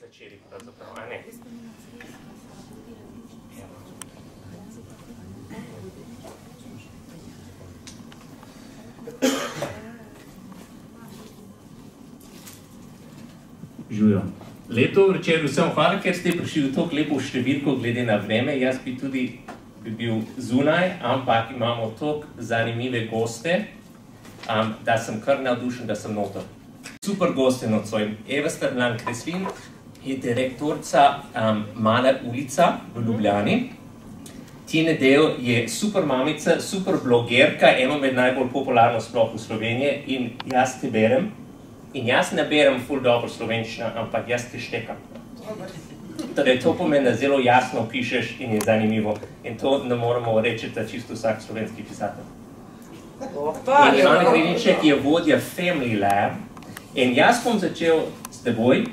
večeri pravzaprav, a ne? Živijo. Leto večer vsem hvala, ker ste prišli v toliko lepo številko glede na vreme. Jaz bi tudi bil zunaj, ampak imamo toliko zanimive goste, da sem kar navdušen, da sem noter. Super goste nocoj. Eva Strlan-Kreslin je direktorica Mala ulica v Ljubljani. Tina Del je super mamica, super blogerka, eno med najbolj popularno sploh v Sloveniji in jaz te berem. In jaz ne berem ful dobro slovenščino, ampak jaz te štekam. Torej, to pomeni, da zelo jasno pišeš in je zanimivo. In to ne moramo reči, da čisto vsak slovenski pisatelj. In Ivana Grinček je vodja Family Lab. In jaz bom začel s teboj.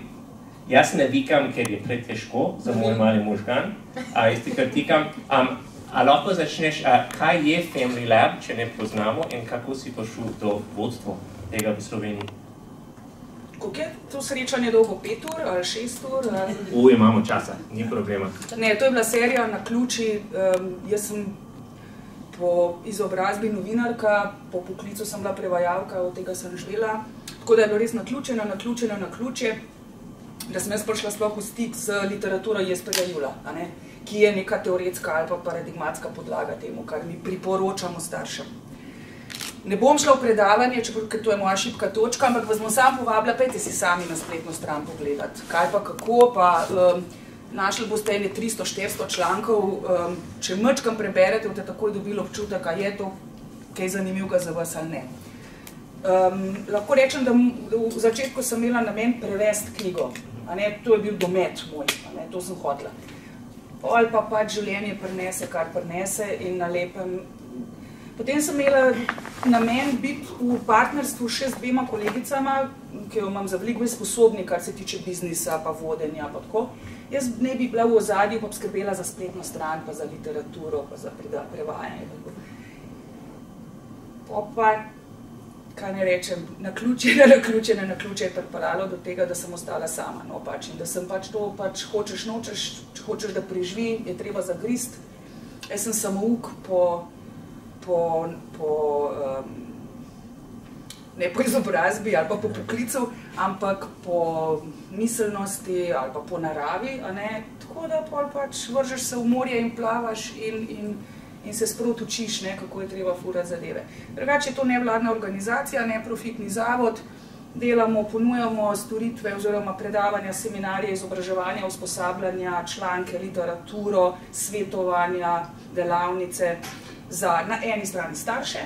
Jaz ne vikam, ker je pretežko za moj mali možgan. Jaz ti kar tikam. A lahko začneš, kaj je Family Lab, če ne poznamo, in kako si prišel do vodstva tega v Sloveniji? Koliko je to srečanje dolgo? 5 ur ali 6 ur? Imamo časa, ni problema. Ne, to je bila serija na ključi. Jaz sem po izobrazbi novinarka, po poklicu sem bila prevajalka, od tega sem živela. Tako da je bilo res naključje, da sem jaz prišla sploh v stik z literaturo Jesperja Jula, ki je neka teoretska ali pa paradigmatska podlaga temu, kar mi priporočamo staršem. Ne bom šla v predavanje, ker to je moja šibka točka, ampak vas bom sam povabila, pejte si sami na spletno stran pogledati. Kaj pa kako, pa našli boste ene 300-400 člankov, če mečkam preberete, boste takoj dobili občutek, a je to kaj zanimivega za vas ali ne. Lahko rečem, da v začetku sem imela namen prevesti knjigo, to je bil domet moj, to sem hotela. Ali pa pač življenje prinese, kar prinese in na lepem. Potem sem imela namen biti v partnerstvu še z 2 kolegicama, ki jo imam za veliko bolj sposobni, kar se tiče biznisa, pa vodenja, pa tako. Jaz ne bi bila v ozadju, pa skrbela za spletno stran, pa za literaturo, pa za prevajanje. Pa, kaj ne rečem, naključje je pripeljalo do tega, da sem ostala sama. In da sem pač to, hočeš, nočeš, če hočeš, da preživi, je treba zagrist. Jaz sem samouk ne po izobrazbi ali pa po poklicu, ampak po miselnosti ali pa po naravi, tako da pač vržeš se v morje in plavaš in se sproti učiš, kako je treba furati zadeve. Drugače je to nevladna organizacija, neprofitni zavod, delamo, ponujamo storitve oziroma predavanja, seminarje, izobraževanja, usposabljanja, članke, literaturo, svetovanja, delavnice, za na eni strani starše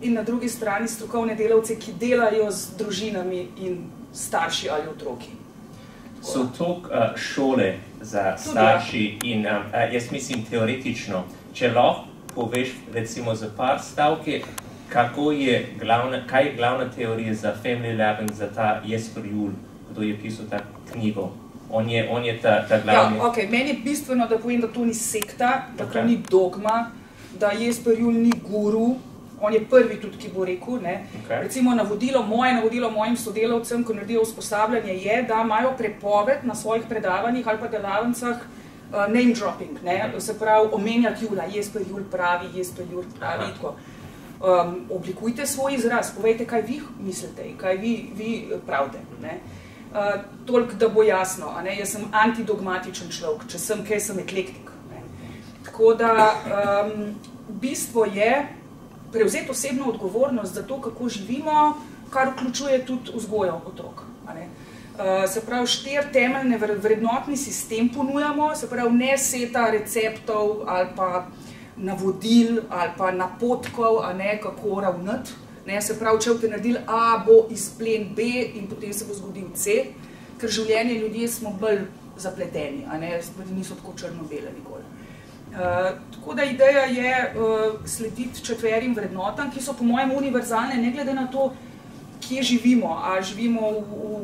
in na drugi strani strokovne delavce, ki delajo z družinami in starši ali otroki. So to šole za starši in jaz mislim teoretično, če lahko poveš recimo za par stavke, kaj je glavna teorija za Family Lab in za ta Jesper Jul, kdo je pisal ta knjigo? On je ta glavni... Ja, meni je bistveno, da povem, da to ni sekta, da to ni dogma, da Jesper Jul ni guru, on je prvi tudi, ki bo rekel. Recimo moje navodilo mojim sodelavcem, ko naredijo usposabljanje, je, da imajo prepoved na svojih predavanjih ali pa delavnicah name dropping, se pravi omenjati Jula, Jesper Jul pravi, tako. Oblikujte svoj izraz, povejte, kaj vi mislite in kaj vi pravite. Toliko, da bo jasno, jaz sem antidogmatičen človek, če sem kaj, sem eklektik. Tako da bistvo je prevzeti osebno odgovornost za to, kako živimo, kar vključuje tudi vzgojo otrok. Se pravi, 4 temeljne vrednotni sistem ponujamo, se pravi, ne seta receptov ali pa navodil ali pa napotkov, kako ravnati. Se pravi, če boste naredili A, bo izplen B in potem se bo zgodil C, ker življenje ljudje smo bolj zapleteni, stvari niso tako črno-bele nikoli. Tako da ideja je slediti 4 vrednotam, ki so po mojem univerzalne, ne glede na to, kje živimo. Ali živimo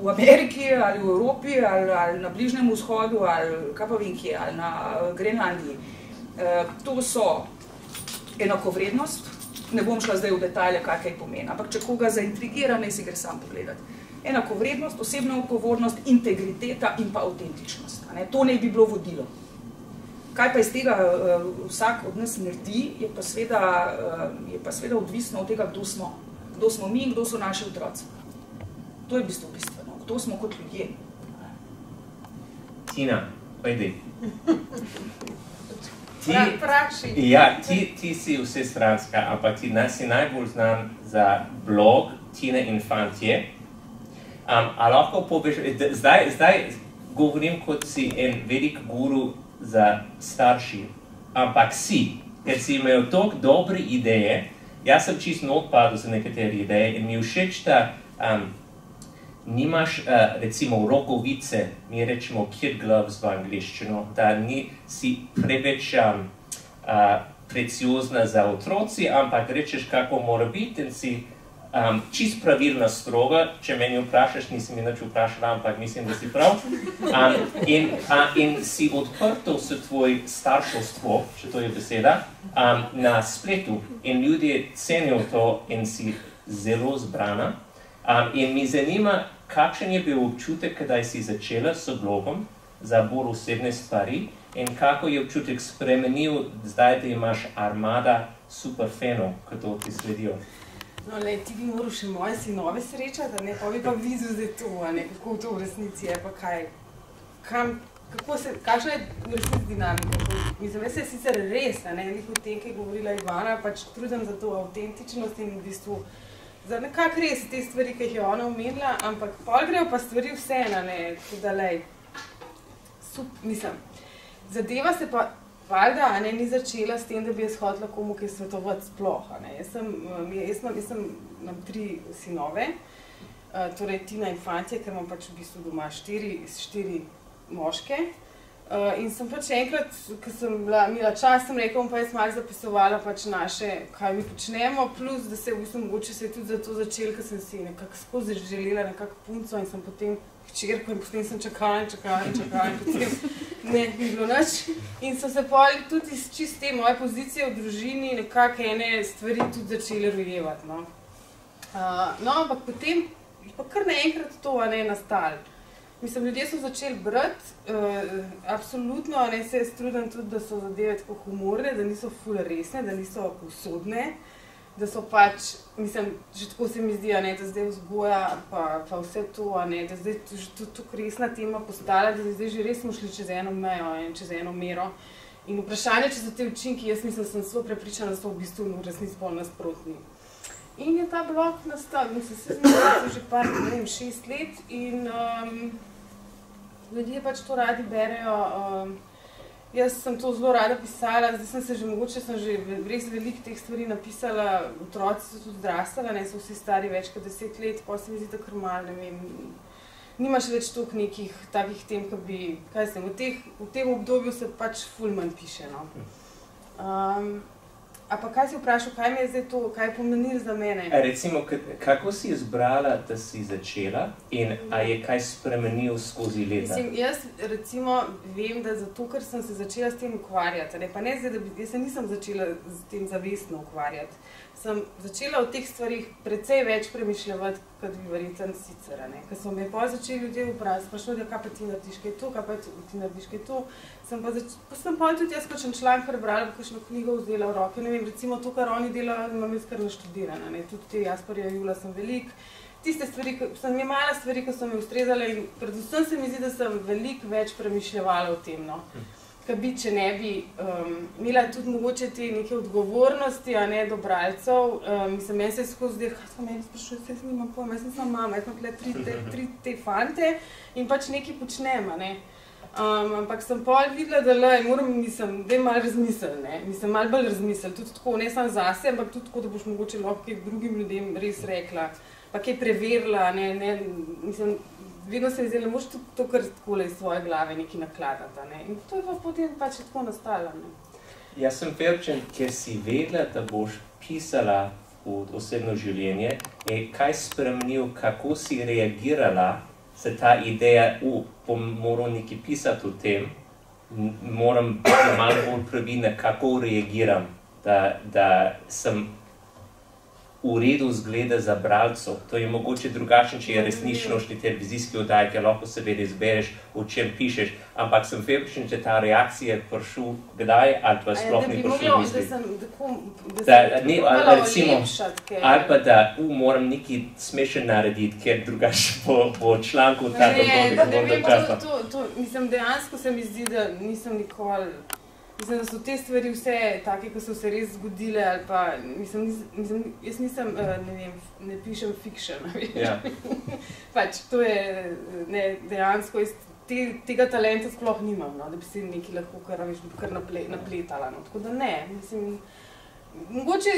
v Ameriki, ali v Evropi, ali na Bližnjem vzhodu, ali kaj pa vem kje, ali na Grenlandiji. To so enakovrednost, ne bom šla zdaj v detalje, kaj pomeni, ampak če koga zaintrigira, naj si gre sam pogledati. enakovrednost, osebna odgovornost, integriteta in pa avtentičnost. To naj bi bilo vodilo. Kaj pa iz tega vsak od nas naredi, je pa seveda odvisno od tega, kdo smo. Kdo smo mi in kdo so naši otroci. To je bistveno. Kdo smo kot ljudje. Tina, pojdi. Ti si vsestranska, ampak ti si najbolj znan za blog Tine in fantje. A lahko poveš, zdaj govorim kot si en velik guru za starši, ampak ker si imel toliko dobre ideje, jaz sem čisto odpadel za nekatere ideje in mi všeč, da nimaš recimo rokovice, mi rečemo kid gloves v angliščino, da si preveč preciozna za otroci, ampak rečeš, kako mora biti in si čist pravilna stroga, če meni vprašaš, nisem nič vprašala, ampak mislim, da si prav. In si odprto s tvoj starševstvo, če to je beseda, na spletu in ljudje cenijo to in si zelo zbrana. In mi zanima, kakšen je bil občutek, kadaj si začela s blogom za bolj osebne stvari in kako je občutek spremenil zdaj, da imaš armada superfanov, ki to ti sledijo. No, ti bi moral še moje sinove srečati, pa bi pa videl zdaj to, kako to v resnici je, pa kaj. Kakšna je v resnici dinamika? Mislim, jaz je sicer res, nekaj o tem, ki je govorila Ivana, pač trudim za to avtentičnost in v bistvu za nekako res te stvari, ki jih je ona omenila, ampak pol grejo pa stvari vseeno, da lej. Mislim, zadeva se pa valjda, ni začela s tem, da bi jaz hotela komu kaj svetovati sploh. Jaz imam 3 sinove, torej Tina in fantje, ker imam pač v bistvu doma 4 moške. In sem pač enkrat, ko sem imela čas, sem rekla, pa jaz malo zapisovala pač naše, kaj mi počnemo, plus da se v bistvu mogoče se je tudi zato začel, ker sem si nekako skozi želela nekako punco in sem potem hčerko in potem sem čakala in potem ne bi bilo nič. In so se poli tudi iz čist te moje pozicije v družini nekako ene stvari tudi začele rojevati. No, ampak potem je pa kar naenkrat to nastalo. Mislim, ljudje so začeli brati, absolutno, se jaz trudim tudi, da so zadeve tako humorne, da niso ful resne, da niso usodne, da so pač, mislim, že tako se mi zdi, da zdaj vzgoja pa vse to, da zdaj tudi tako resna tema postala, da zdaj že res smo šli čez eno mejo in čez eno mero. In vprašanje, če so te učinki, jaz mislim, sem zelo prepričana, da so v bistvu v resnici bolj nasprotni. In je ta blog nastal, mislim, se že par, 6 let in ljudje pač to radi berejo. Jaz sem to zelo rada pisala, zdaj sem že res veliko teh stvari napisala, otroci so tudi zrastala, so vsi stari več kot 10 let, pa se mi zdi tako malo, ne vem, nimaš več toliko nekih takih tem, ki bi, kaj sem, v tem obdobju se pač ful manj piše, no. A pa kaj si vprašal, kaj mi je zdaj to, kaj je pomenilo za mene? Recimo, kako si izbrala, da si začela in a je kaj spremenil skozi leta? Mislim, jaz recimo vem, da zato, ker sem se začela s tem ukvarjati, pa ne zdaj, jaz se nisem začela s tem zavestno ukvarjati. Sem začela o teh stvarih precej več premišljati, kot bi verjetno sicer, Ker so me potem začeli ljudje spraševati, kaj pa ti narediš kaj to, kaj pa ti narediš kaj to. Sem pa tudi jaz kakšen članek prebrala, kakšno knjigo vzela v roke, ne vem, recimo to, kar oni delajo, imam jaz kar naštudirana, Tudi te Jasperja Jula sem veliko. Tiste stvari, sem imela stvari, ki so mi ustrezale in predvsem se mi zdi, da sem veliko več premišljevala o tem, Kaj bi, če ne bi imela tudi mogoče te neke odgovornosti, do bralcev. Mislim, meni se je skozi zdaj, kaj so meni sprašuje, jaz nimam pojma, jaz nisem mama, jaz imam tukaj 3 te fante in pač nekaj počnem, Ampak sem pol videla, da moram, da malo razmisliti, Mislim, malo bolj razmisliti, tudi tako, ne samo zase, ampak tudi tako, da boš mogoče lahko kaj drugim ljudem res rekla, pa kaj preverila, mislim, vedno se mi zdi, da moraš tudi to kar takole iz svoje glave nekaj nakladati, In to je pa potem pač tako nastalo, Jaz sem verčen, ker si vedela, da boš pisala v osebno življenje, je kaj spremenil, kako si reagirala se ta ideja, bom moral nekaj pisati o tem, moram biti malo bolj previdna, kako reagiram, da sem v redu zgleda za bralcev. To je mogoče drugačno, če je resnično šli televizijski oddaji, ker lahko seveda izbereš, o čem pišeš, ampak sem febričen, če ta reakcija prišel kdaj, ali pa sploh ni prišel misli. Ali pa da moram nekaj smešen narediti, ker drugače bo članku ta dogodek. Mislim, dejansko se mi zdi, da nisem nikoli. Mislim, da so te stvari vse take, ki so se res zgodile, ali pa, jaz nisem, ne vem, ne pišem fiction, pač to je, ne, dejansko, tega talenta sploh nimam, no, da bi si nekaj lahko kar napletala, no, tako da ne, mislim, mogoče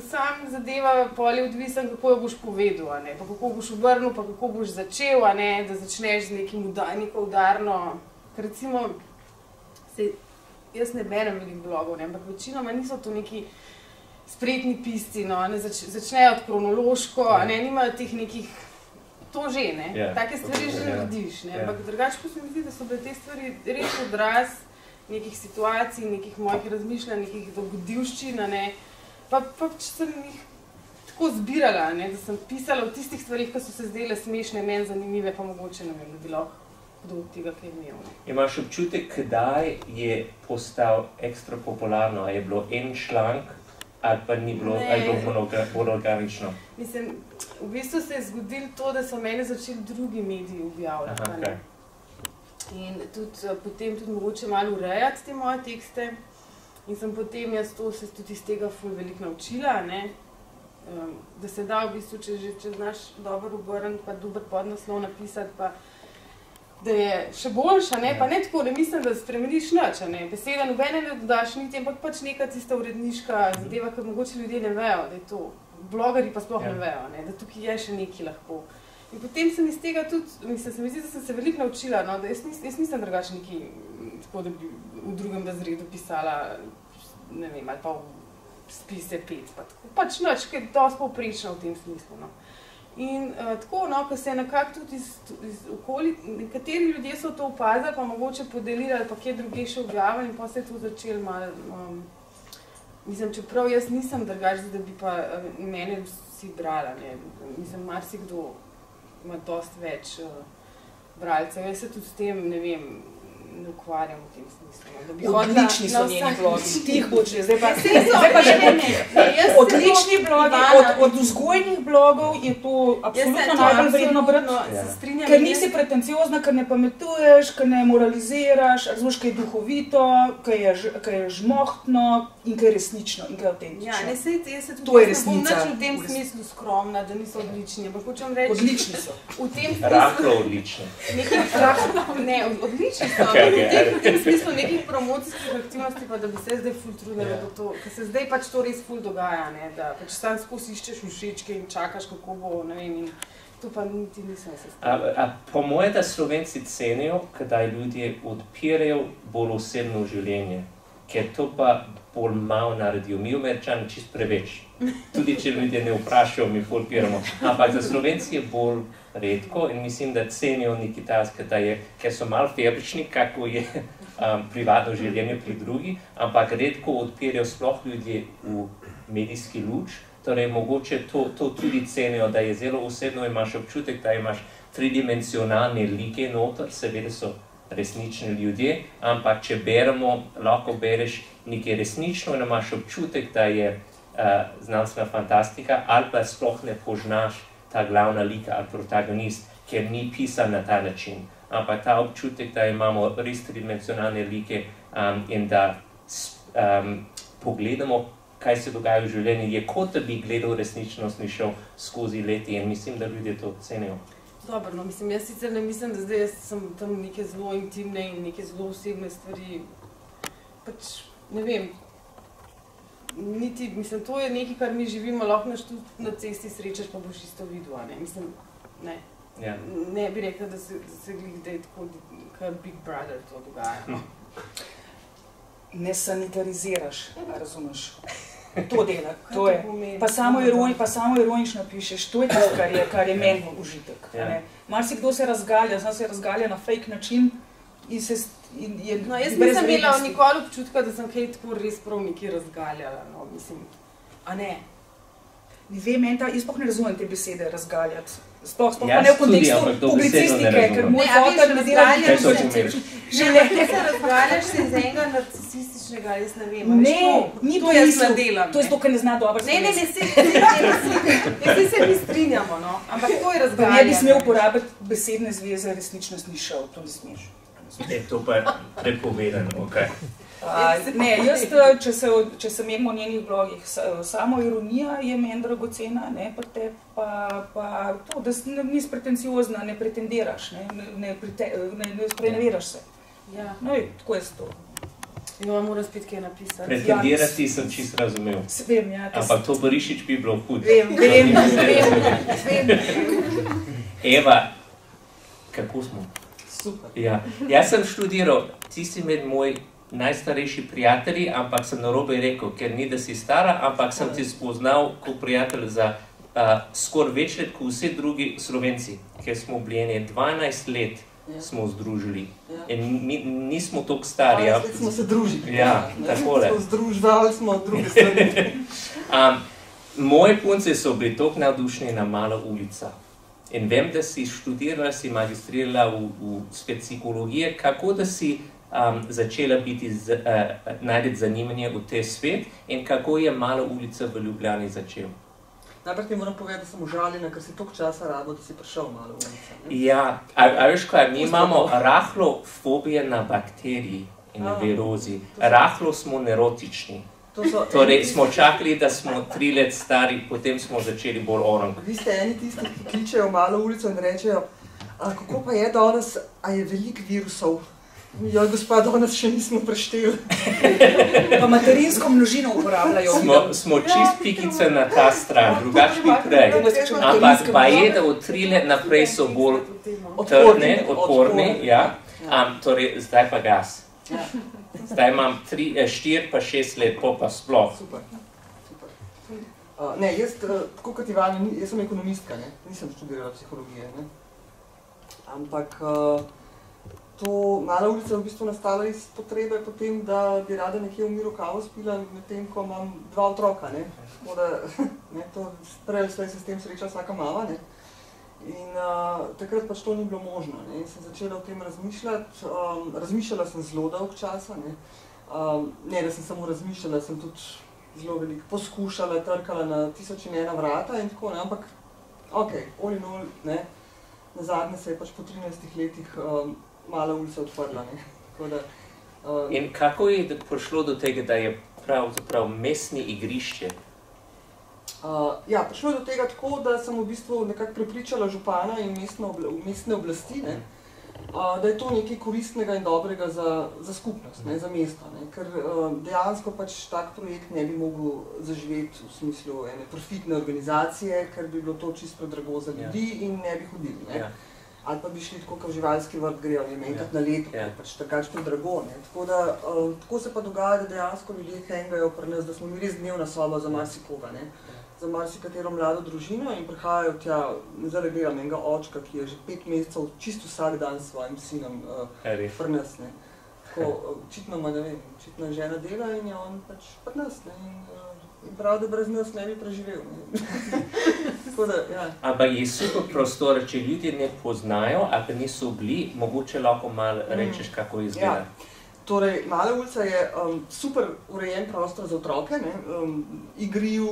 sam zadeva pol je odvisen, kako jo boš povedal, a ne, pa kako boš obrnil, pa kako boš začel, a ne, da začneš z neko udarno, ker recimo, jaz ne berem veliko blogov, ne, ampak večinoma niso to neki spretni pisci, no, ne, začnejo kronološko, ne, nimajo teh nekih, to že, ne, take stvari že narediš, ne, ampak drugače pa se mi zdi, da so bile te stvari res odraz nekih situacij, nekih mojih razmišljanj, nekih dogodivščin, ne, pa sem jih tako zbirala, ne, da sem pisala v tistih stvarih, ki so se zdele smešne, meni zanimive, pa mogoče ne vem, da bi lahko do tega, kaj je imel. Imaš občutek, kdaj je postal ekstra popularno? A je bilo en članek, ali pa ni bilo, ali je bilo bolj organično? Mislim, v bistvu se je zgodilo to, da so mene začeli drugi mediji objavljati. In tudi potem tudi mogoče malo urejati te moje tekste. In sem potem jaz se tudi iz tega ful veliko naučila, ne? Da se da v bistvu, če znaš dobro obrniti, pa dober podnaslov napisati, pa da je še boljša, ne, pa ne tako, ne mislim, da spremeniš nič, ne, beseda nobene ne dodaš niti, ampak pač neka tista uredniška zadeva, ker mogoče ljudje ne vejo, da je to, blogerji pa sploh ne vejo, ne, da tukaj je še nekaj lahko. In potem sem iz tega tudi, mislim, se mi zdi, da sem se veliko naučila, no, da jaz nisem drugače nekaj, tako da bi v drugem razredu pisala, ne vem, ali pa v spise 5, pa tako, pač nič, kaj je dosti povprečno v tem smislu, no. In tako, no, ko se je nekako tudi iz okoli, nekateri ljudje so to opazili, pa mogoče podelili ali pa kje druge še objavili in pa se je to začelo malo, mislim, čeprav jaz nisem drugače, da bi pa mene vsi brala, ne, mislim, marsikdo ima dosti več bralcev, jaz se tudi s tem, ne vem, ne ukvarjam v tem smislu. Odlični so njeni blogi, tih boče, zdaj pa še odlični blogi, od vzgojnih blogov je to absolutno najbolj vredno brati, ker nisi pretenciozna, ker ne pametuješ, ker ne moraliziraš, razumeš, kaj je duhovito, kaj je žmohtno in kaj je resnično in kaj je avtentično. Ja, ne, jaz se tudi ne bom nič v tem smislu skromna, da niso odlični, ampak hočem reči... Odlični so. Rahlo odlični. Ne, odlični so. V tem smislu nekih promocijskih aktivnosti, pa da bi se zdaj ful trudila, ker se zdaj pač to res ful dogaja, ne, da pač sam skozi iščeš všečke in čakaš, kako bo, ne vem, in to pa niti nisem se stavila. Po moje, da Slovenci cenijo, kdaj ljudje odpirajo bolj osebno življenje, ker to pa bolj malo naredijo. Mi Američani čist preveč. Tudi če ljudje ne vprašajo, mi ful odpiramo. Ampak za Slovenci je bolj redko in mislim, da cenijo neki task, ker so malo febrični, kako je privatno življenje pri drugi, ampak redko odpirajo sploh ljudje v medijski luč. Torej, mogoče to tudi cenijo, da je zelo osebno, imaš občutek, da imaš tridimenzionalne like noter, seveda so resnični ljudje, ampak če beremo, lahko bereš nekaj resnično in imaš občutek, da je znanstvena fantastika, ali pa sploh ne poznaš ta glavna lika ali protagonist, ker ni pisan na ta način. Ampak ta občutek, da imamo res tridimenzionalne like in da pogledamo, kaj se dogaja v življenju, je kot da bi gledal resničnostni šov skozi leti in mislim, da ljudje to cenijo. Dobro, no, mislim, jaz sicer ne mislim, da zdaj sem tam neke zelo intimne in neke zelo osebne stvari, pač, ne vem, niti, mislim, to je nekaj, kar mi živimo, lahko na cesti srečaš, pa boš isto videl, ne, mislim, ne. Ja. Ne bi rekla, da se glih, da je tako, kar Big Brother to dogaja, no. Ne sanitariziraš, razumeš? To dela, to je. Pa samo ironično pišeš, to je tisto, kar je meni užitek. Ja. Marsikdo se razgalja, se razgalja na fake način in je no, jaz nisem imela nikoli občutka, da sem kaj tako res prav nekaj razgaljala, no, mislim, a ne. Ne vem, jaz sploh ne razumem te besede razgaljati. Sploh pa ne v kontekstu publicistike, ker moj fotor ne dela življenje. Se razgaljaš se iz enega narcisističnega, jaz ne vem. Ne, ni to jaz nadelam. To je to, ker ne zna dobro slovensko. Ne, se mi strinjamo, no. Ampak to je razgaljanje. Ne bi smel uporabiti besedne zveze, resničnost ni šel, to ne smeš. Je to pa prepovedano, okej. Ne, jaz, če se menimo o njenih blogih, samo ironija je meni dragocena, ne, pa to, da nisi pretenciozna, ne pretendiraš, ne spreneveraš se. Ja. No, tako je to. Jo, moram spet kaj napisati. Pretendirati sem čisto razumel. Vem, ja. Ampak to Barišič bi bilo hud. Vem. Eva, kako smo? Super. Ja. Jaz sem študiral, ti si med moj najstarejši prijatelji, ampak sem narobe rekel, ker ni, da si stara, ampak sem ti spoznal kot prijatelj za skoraj več let, kot vsi drugi Slovenci, ker smo bili 12 let smo združili. In mi nismo toliko stari. 12 let smo se družili. Ja, takole. Smo združvali smo druge stvari. Moje punce so bili toliko navdušeni na Mala ulica. In vem, da si študirala, si magistrirala v psihologiji, kako da si začela najti zanimanje v te svet in kako je Mala ulica v Ljubljani začel? Najprej ti moram povedati, da sem užaljena, ker si toliko časa rabo, da si prišel v Malo ulico. Ja, a veš kaj, mi imamo rahlo fobije na bakteriji in virozi. Rahlo smo neurotični. Torej, smo čakali, da smo 3 let stari, potem smo začeli bolj orang. Vi ste eni tisti, ki kličejo v Malo ulico in rečejo, kako pa je danes, a je veliko virusov? Ja, gospod, danes še nismo prešteli. Pa materinsko množino uporabljajo. Smo čist pikice na ta stran, drugač bi prej. Ampak pa je, da od 3 let naprej so bolj odporni, ja. Torej, zdaj pa gas. Zdaj imam 4 pa 6 let, pa sploh. Super. Ne, jaz, tako kot Ivan, jaz sem ekonomistka, nisem študirala psihologije, ampak to Mala ulica je v bistvu nastala iz potrebe potem, da bi rada nekje v miru kavo spila, medtem ko imam 2 otroka, tako da, to prej se s tem sreča vsaka mama, in takrat pač to ni bilo možno, in sem začela o tem razmišljati, razmišljala sem zelo dolg časa, ne, da sem samo razmišljala, sem tudi zelo veliko poskušala, trkala na 1001 vrata in tako, ampak, okej, all in all, nazadnje se je pač po 13 letih Mala ulica odprla, In kako je prišlo do tega, da je pravzaprav mestno igrišče? Ja, prišlo je do tega tako, da sem v bistvu nekako prepričala župana in mestne oblasti, da je to nekaj koristnega in dobrega za skupnost, za mesto, ker dejansko pač tak projekt ne bi mogel zaživeti v smislu ene profitne organizacije, ker bi bilo to čisto predrago za ljudi in ne bi hodili. Ali pa bi šli tako, kot v živalski vrt grejo, enkrat na leto, pač takač predrago. Tako se pa dogaja, da dejansko ljudje hengajo pri nas, da smo mi res dnevna soba za marsikoga, za marsikatero mlado družino in prihajajo tja, zdaj gledam enega očka, ki je že 5 mesecev čisto vsak dan s svojim sinom pri nas. Očitno ima, ne vem, očitno je žena dela in je on pač pri nas. In prav, da brez nas ne bi preživel. Ampak je super prostor, če ljudje ne poznajo, ali pa niso bili, mogoče lahko malo rečeš, kako izgleda. Torej, Mala ulica je super urejen prostor za otroke, igriv,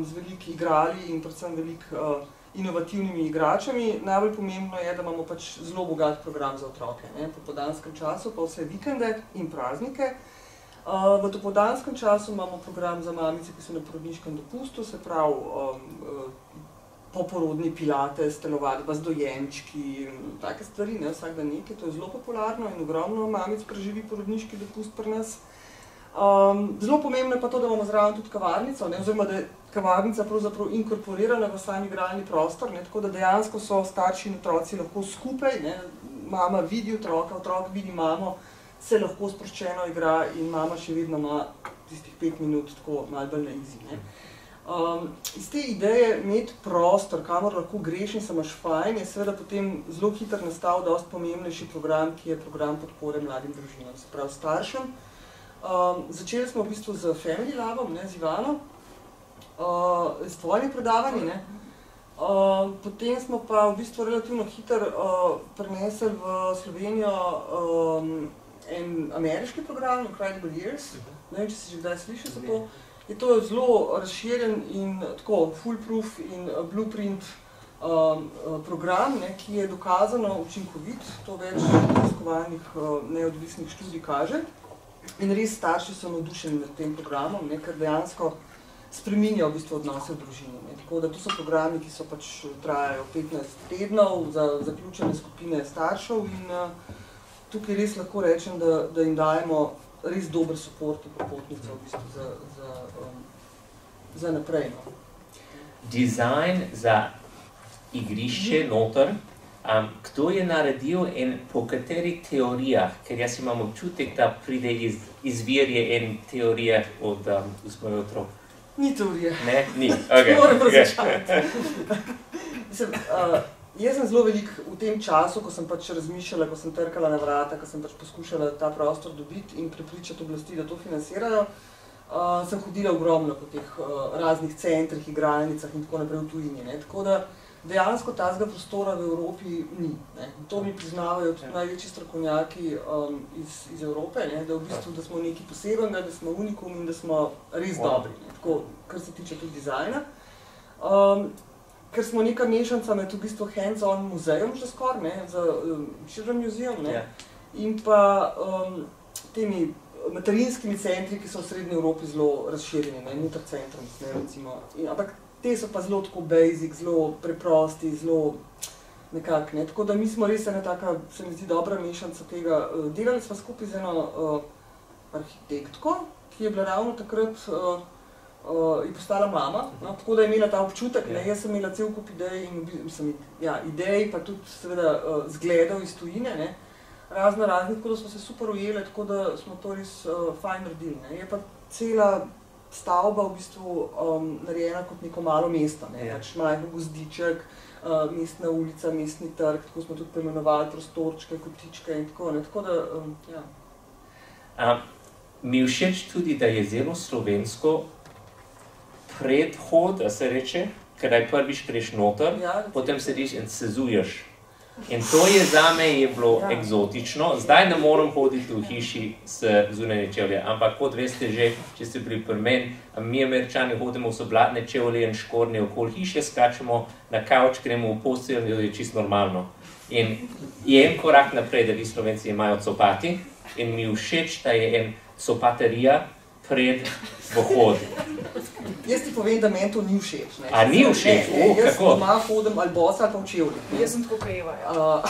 z veliko igrali in predvsem veliko inovativnimi igračami. Najbolj pomembno je, da imamo pač zelo bogat program za otroke. Po popoldanskem času pa vse vikende in praznike. V dopoldanskem času imamo program za mamice, ki so na porodniškem dopustu, se pravi poporodni pilates, telovadba z dojenčki, take stvari, vsak dan nekaj, to je zelo popularno in ogromno mamic preživi porodniški dopust pri nas. Zelo pomembno je pa to, da imamo zraven tudi kavarnico, oziroma da je kavarnica pravzaprav inkorporirana v sam igralni prostor, tako da dejansko so starši in otroci lahko skupaj, mama vidi otroka, otrok vidi mamo, se lahko sproščeno igra in mama še vedno ima tistih 5 minut tako malo bolj na easy. Iz te ideje imeti prostor, kamor lahko greš in se imaš fajn, je seveda potem zelo hitro nastal dosti pomembnejši program, ki je program podpore mladim družinam, se pravi staršem. Začeli smo v bistvu z Family Labom, z Ivanom. iz tvojih predavanj, ne. Potem smo pa v bistvu relativno hitro prenesli v Slovenijo en ameriški program, Incredible Years, ne vem, če si že kdaj slišal za to. Je to zelo razširjen in tako foolproof in blueprint program, ne, ki je dokazano učinkovit, to več raziskovalnih neodvisnih študij kaže. In res starši so navdušeni nad tem programom, ne, ker dejansko spreminja v bistvu odnose v družini. Ne. Tako da to so programi, ki so pač trajajo 15 tednov za zaključene skupine staršev in tukaj res lahko rečem, da jim dajemo res dober support in popotnico v bistvu za naprej. No. Dizajn za igrišče noter, kdo je naredil in po katerih teorijah, ker jaz imam občutek, da pride izvirje en teorija od svojih otrok. Ni teorije. Ne? Ni, ok. Moram razočarati. Jaz sem zelo veliko v tem času, ko sem pač razmišljala, ko sem trkala na vrata, ko sem pač poskušala ta prostor dobiti in prepričati oblasti, da to financirajo, sem hodila ogromno po teh raznih centrih, igralnicah in tako naprej v tujini. Ne. Tako da dejansko tazga prostora v Evropi ni. Ne. To mi priznavajo tudi največji strokovnjaki iz Evrope, ne, da v bistvu da smo nekaj posebenega, da smo unikum in da smo res dobri, ne. Tako, kar se tiče tudi dizajna. Ker smo neka mešanca med v bistvu hands-on muzejem že skoraj, ne, za Children Museum, ne, in pa temi materinskimi centri, ki so v Srednji Evropi zelo razširjeni, ne, Nutter Centrum, ne, recimo. Ampak te so pa zelo tako basic, zelo preprosti, zelo nekako, ne. Tako da mi smo res ena taka, se mi zdi, dobra mešanca tega. Delali smo skupaj z eno arhitektko, ki je bila ravno takrat je postala mama, no, tako da je imela ta občutek, ne, jaz sem imela cel kup idej in idej, pa tudi seveda zgledov iz tujine, ne, raznih, tako da smo se super ujeli, tako da smo to res fajn naredili, ne. Je pa cela stavba v bistvu narejena kot neko malo mesto, ne, pač majhen gozdiček, mestna ulica, mestni trg, tako smo tudi poimenovali prostorčke, kotičke in tako, ne, tako da, ja. Mi všeč tudi, da je zelo slovensko predhod, da se reče, ker prvič greš noter, potem sediš in sezuješ. In to je zame je bilo eksotično. Zdaj ne moram hoditi v hiši s zunanje čevlje, ampak kot veste že, če ste bili pri meni, mi Američani hodimo v soblatne čevlje in škornje okoli hiše, skačemo na kavč, gremo v posteljo in je čisto normalno. In je en korak naprej, da vi Slovenci imajo copati in mi všeč, da je en copaterija pred pohod. Jaz ti povem, da meni to ni všeč. A ni všeč? Jaz doma hodim ali bosa ali pa v čevljih. Jaz sem tako kot Eva, ja.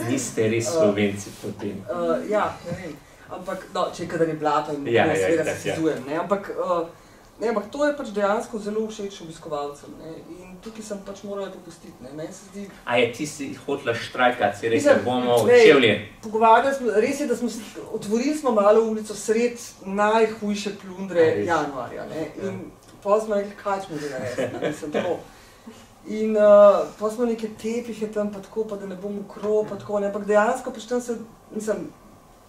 Niste res Slovenci potem. Ja, ne vem. Ampak, no, če je kadar je blato in seveda se sezujem, ne. Ampak to je pač dejansko zelo všeč obiskovalcem, ne. In tukaj sem pač morala popustiti, ne. Meni se zdi... A je ti si hotela štrajkati, si rekel, bomo v čevlje? Pogovarjali smo, res je, da smo otvorili smo malo ulico sred najhujše plundre januarja, ne. In potem smo rekli, kaj smo zdaj naredili, ne, mislim, tako. In potem smo neke tepihe tam pa tako, pa da ne bom ukro, pa tako, ne. Ampak dejansko pač tam se, mislim,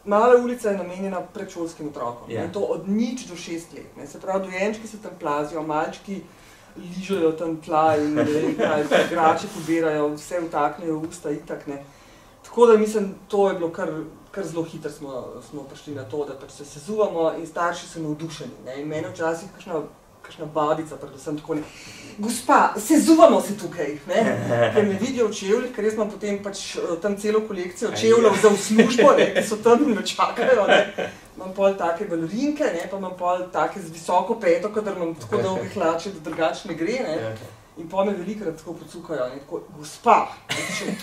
mala ulica je namenjena predšolskim otrokom, in to od 0 do 6 let, ne. Se pravi, dojenčki se tam plazijo, malčki ližajo tam tla in ne vem kaj, igrače pobirajo, vse vtaknejo v usta itak, ne. Tako da mislim, to je bilo kar zelo hitro smo prišli na to, da pač se sezuvamo in starši so navdušeni, ne. In mene včasih kakšna babica, predvsem tako ne, gospa, sezuvamo se tukaj, ne, ker me vidijo v čevljih, ker jaz imam potem pač tam celo kolekcijo čevljev za v službo, ne, ki so tam in me čakajo, ne. Imam pol take balerinke, ne, pa imam pol take z visoko peto, kadar imam tako dolge hlače, da drugače ne gre, ne. In pol me velikrat tako pocukajo, ne, tako, gospa,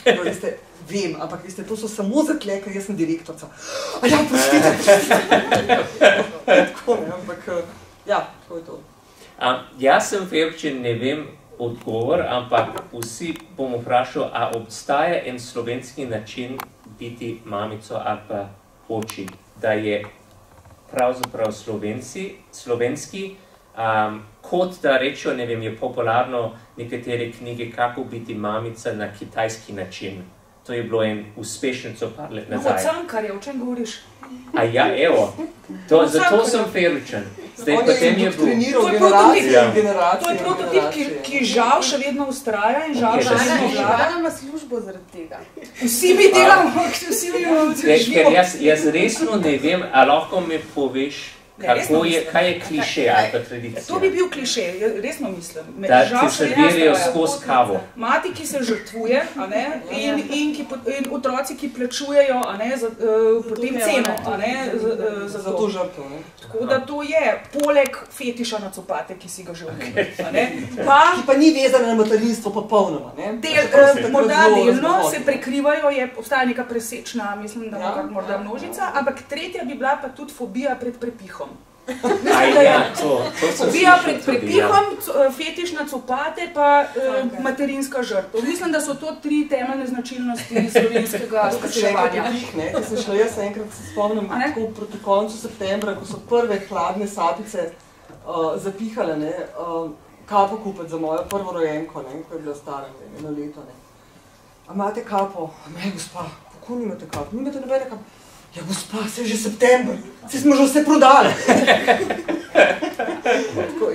veste, vem, ampak veste, to so samo zakle, ker jaz sem direktorca. A ja, prostite. Tako, ne, ampak, ja, tako je to. Jaz sem vem, če ne vem odgovor, ampak vsi bom vprašal, a obstaja en slovenski način biti mamico ali pa oči, da je pravzaprav slovenski, kot da rečejo, ne vem, je popularno nekatere knjige, kako biti mamica na kitajski način. to je bilo en uspešen copar let nazaj. No, Cankarja, o čem govoriš? A ja, evo, zato sem feričen. Zdaj potem je bil... To je prototip, ki žal še vedno ustraja in žal še vedno vlada. Ivana ima službo zaradi tega. Vsi mi delamo, vsi mi živimo. Ker jaz resno ne vem, a lahko mi poveš, kaj je kliše ali pa tradicija? To bi bil kliše, resno mislim. Da ti servirajo skozi kavo. Mati, ki se žrtvuje, in otroci, ki plačujejo potem ceno za to žrtvo. Tako da to je, poleg fetiša na copate, ki si ga že omenil. Ki pa ni vezano na materinstvo popolnoma. Morda delno se prekrivajo, obstaja neka presečna, mislim, da morda množica, ampak tretja bi bila pa tudi fobija pred prepihom. Fobija pred prepihom, fetiš na copate pa materinska žrtev. Mislim, da so to 3 temeljne značilnosti slovenskega spraševanja. Ko sem šla jaz enkrat, se spomnim, proti koncu septembra, ko so prve hladne sapice zapihale, kapo kupiti za mojo prvorojenko, ko je bila stara 1 leto. A imate kapo? Ne, gospa, kako nimate kapo? Nimate nobene kapo? Ja, gospa, se je že september, se smo že vse prodali.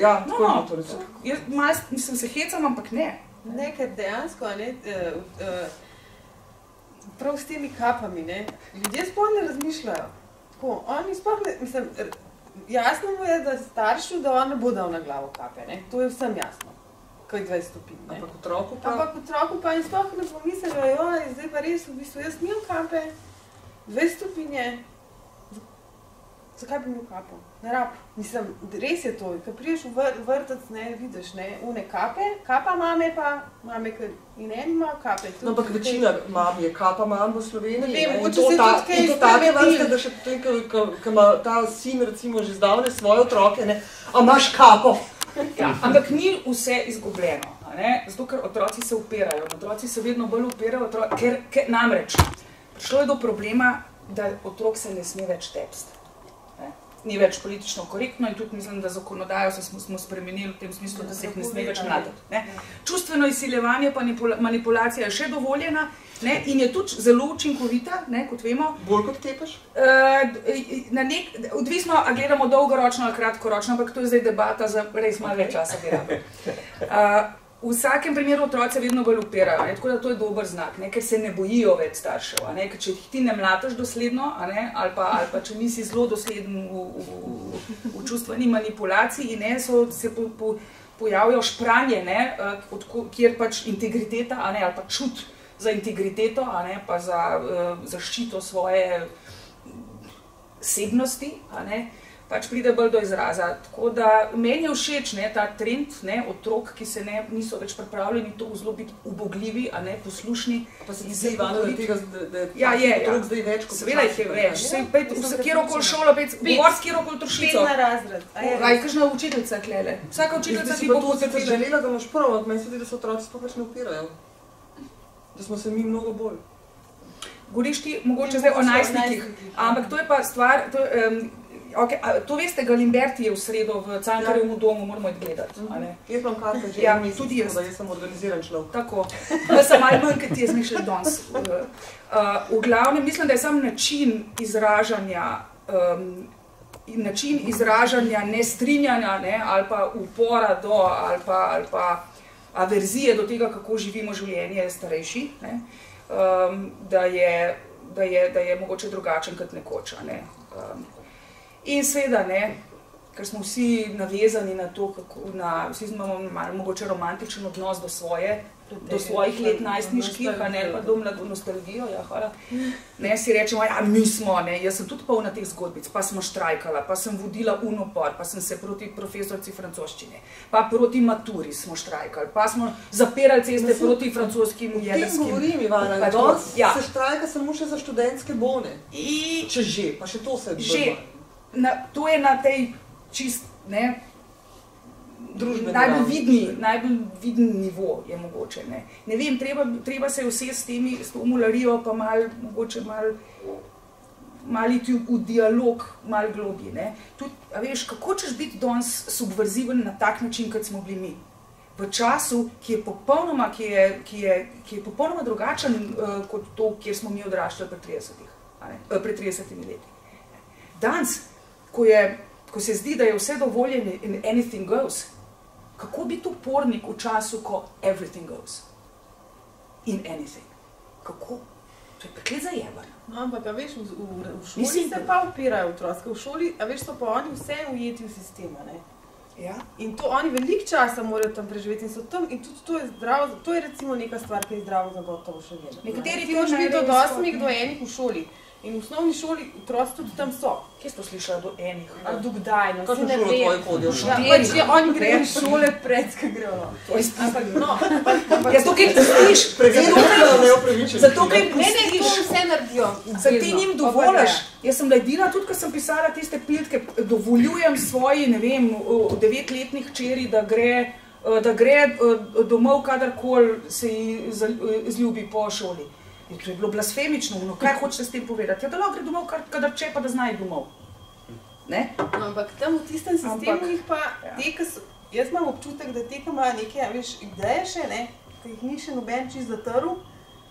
Ja, tako je to reči. Jaz malo nisem se hecam, ampak ne. Ne, ker dejansko, prav s temi kapami, ljudje sploh ne razmišljajo. Tako, oni sploh ne, mislim, jasno mu je, da staršu, da on ne bo dal na glavo kape, to je vsem jasno. Ko je 20 stopinj, Ampak otroku pa? Ampak otroku pa in sploh ne pomislijo, zdaj pa res, v bistvu jaz nimam kape, 2 stopinje, zakaj bi imel kapo? Ne rab. Mislim, res je to, ko priješ v vrtec, vidiš, une kape, kapa mame pa, mame in eni imajo kape. No, ampak večina mam je kapa mam v Sloveniji. Ne vem, in to take vrste, da še potem, ko ima ta sin recimo že zdavne svoje otroke, a imaš kapo? Ja, ampak ni vse izgubljeno, zato ker otroci se upirajo. Otroci se vedno bolj upirajo, ker namreč prišlo je do problema, da otrok se ne sme več tepsti. Ni več politično korektno in tudi mislim, da zakonodajo smo spremenili v tem smislu, da se jih ne sme več mladiti. Čustveno izsiljevanje pa manipulacija je še dovoljena in je tudi zelo učinkovita, kot vemo. Bolj kot tepeš? Odvisno, a gledamo dolgoročno ali kratkoročno, ampak to je zdaj debata za res malo več časa bi rabili. V vsakem primeru otroci vedno bolj upirajo, tako da to je dober znak, ker se ne bojijo več staršev. Ker če ti ne mlataš dosledno, ali pa če nisi zelo dosleden v čustveni manipulaciji, se pojavijo špranje, kjer pač integriteta ali pa čut za integriteto, pa za zaščito svoje osebnosti, pač pride bolj do izraza. Tako da meni je všeč ta trend otrok, ki se niso več pripravljeni to zelo biti ubogljivi, poslušni. Pa se ti zdi, Ivana, da je otrok zdaj več kot seveda jih je več. Kjerokoli šolo, govor s kjerokoli trošico. 5 na razred. Kakšna učiteljica klele. Vsaka učiteljica ti bo potrdila. Želela, da imaš prvo, meni se zdi, da se otroci sploh več ne upirajo. Da smo se mi mnogo bolj. Govoriš ti mogoče zdaj o najstnikih, ampak to je pa stvar, to veste, Galimberti je v sredo v Cankarjevem domu, moramo jih gledati. Jaz imam karte že tudi jaz. Da jaz sem organiziran človek. Tako, da sem malo manj, kot ti je zmišljal danes. V glavnem, mislim, da je sam način izražanja nestrinjanja ali pa upora do, ali pa averzije do tega, kako živimo življenje starejši, da je mogoče drugačen kot nekoč. In seveda, ker smo vsi navezani na to, vsi imamo mogoče romantičen odnos do svojih let najstniških, pa do nostalgijo, hvala. Si rečemo, mi smo, jaz sem tudi polna teh zgodbic, pa smo štrajkala, pa sem vodila unopor, pa sem se proti profesorci francoščine, pa proti maturi smo štrajkali, pa smo zapirali ceste proti francoskim jedrskim. O tem govorim, Ivana, se štrajka samo še za študentske bone. Če že, pa še to se je to je na tej čist, najbolj viden nivo je mogoče. Ne vem, treba se usesti s to mularijo, pa mogoče malo iti v dialog, malo globji. A veš, kako češ biti danes subverziven na tak način, kot smo bili mi? v času, ki je popolnoma drugačen kot to, kjer smo mi odraščali pred 30 leti. Danes, ko se zdi, da je vse dovoljeno in anything goes, kako biti upornik v času, ko everything goes in anything? Kako? To je peklet zajebano. No, ampak, a veš, v šoli se pa upirajo otroci. V šoli, a veš, so pa oni vse ujeti v sistema, ne? Ja. In to oni veliko časa morajo tam preživeti in so tam in tudi to je zdravo, to je recimo neka stvar, ki je zdravo zagotovo še vedno. Nekateri ti moraš biti od 8 do 1 v šoli. In v osnovni šoli otroci tudi tam so. Kje si to slišala do enih? A do kdaj? No, kakšno šolo tvoje hodijo? Ja, oni grejo v šole pred, ko grejo. To je Ampak, no. Ja, to, kaj pustiš. Zato, kaj Ne, to vse naredijo. Se ti njim dovoliš. Jaz sem edina, tudi ko sem pisala tiste piltke, dovoljujem svoji, ne vem, 9-letnih hčeri, da gre domov, kadarkoli se ji zljubi po šoli. In to je bilo blasfemično, kaj hočete s tem povedati? Ja, da lahko gre domov, kadar če pa da znajo domov. Ne? No, ampak tam v tistem sistemu jih pa, jaz imam občutek, da te, ki imajo neke, veš, ideje še, ne, ki jih ni še noben čist zatrl,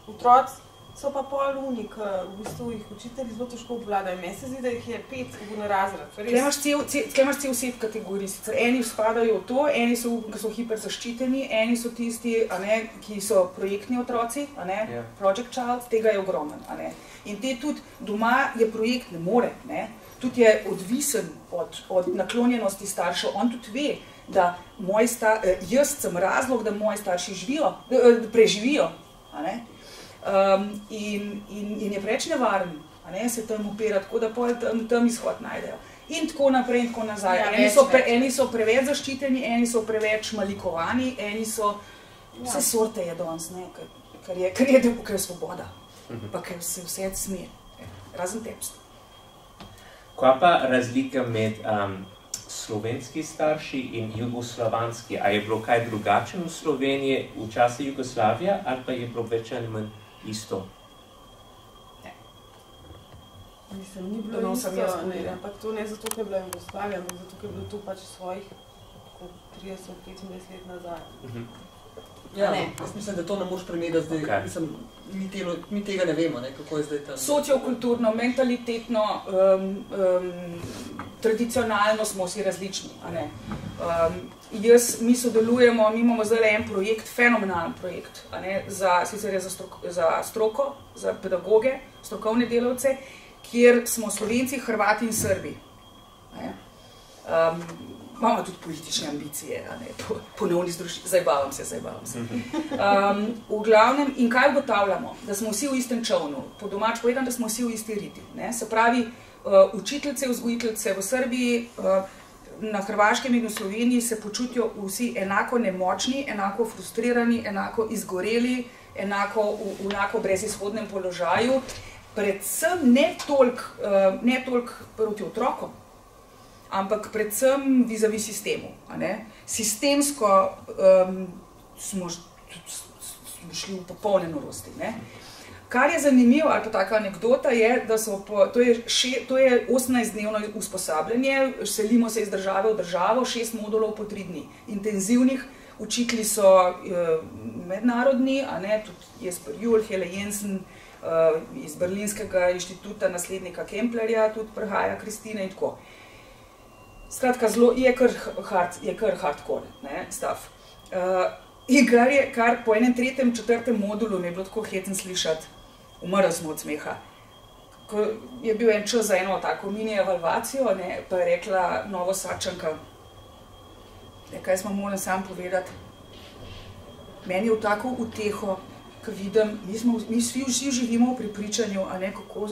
otroci so pa pol unik, v bistvu jih učitelji zelo težko obvladajo. Meni se zdi, da jih je 5 v razred. Tukaj imaš cel set kategorij. Sicer eni spadajo v to, eni so hiperzaščiteni, eni so tisti, ki so projektni otroci, project child, tega je ogromen. In te tudi doma je projekt ne more, tudi je odvisen od naklonjenosti staršev. On tudi ve, da jaz sem razlog, da moji starši preživijo. In je preveč nevaren, se tam upira, tako da tam izhod najdejo. In tako naprej in tako nazaj. Eni so preveč zaščiteni, eni so preveč malikovani, eni so vse sorte je danes, kar je svoboda, pa ker se vse sme, razen tepst. Kaj pa razlika med slovenski starši in jugoslovanski? A je bilo kaj drugačen v Sloveniji v času Jugoslavije ali pa je bilo več ali manj isto? Ne. Mislim, ni bilo isto, ampak to ne zato, ker je bila Jugoslavija, ampak zato, ker je bilo to pač svojih 30-25 let nazaj. Ja, jaz mislim, da to ne moš primerjati zdaj, mislim, mi tega ne vemo, kako je zdaj tam. Sociokulturno, mentalitetno, tradicionalno smo vsi različni. Mi sodelujemo, mi imamo zdaj en projekt, fenomenalen projekt, sicer je za stroko, za pedagoge, strokovne delavce, kjer smo Slovenci, Hrvati in Srbi. Imamo tudi politične ambicije, ponovni združitvi, zajebavam se. V glavnem, in kaj ugotavljamo? Da smo vsi v istem čovnu, po domač povedam, da smo vsi v isti riti. Se pravi, učiteljice, vzgojiteljice v Srbiji, na Hrvaškem in v Sloveniji se počutijo vsi enako nemočni, enako frustrirani, enako izgoreli, enako brezizhodnem položaju, predvsem ne toliko proti otrokom, ampak predvsem vizavi sistemu. Sistemsko smo šli v popolne norosti. Kar je zanimivo, ali pa taka anekdota je, da to je 18-dnevno usposabljanje, selimo se iz države v državo, 6 modulov po 3 dni. Intenzivnih, učitelji so mednarodni, tudi Jesper Juhl, Hele Jensen, iz Berlinskega inštituta, naslednika Kemplerja, tudi prihaja Kristina in tako. Skratka, je kar hardcore stav. In kar po enem 3., 4. modulu mi je bilo tako hecen slišati, umrl smo od smeha. Ko je bil en čas za eno tako mini evalvacijo, pa je rekla Novosadčanka, kaj smo moram sam povedati, meni je v tako uteho, ko vidim, mi vsi živimo v prepričanju, kako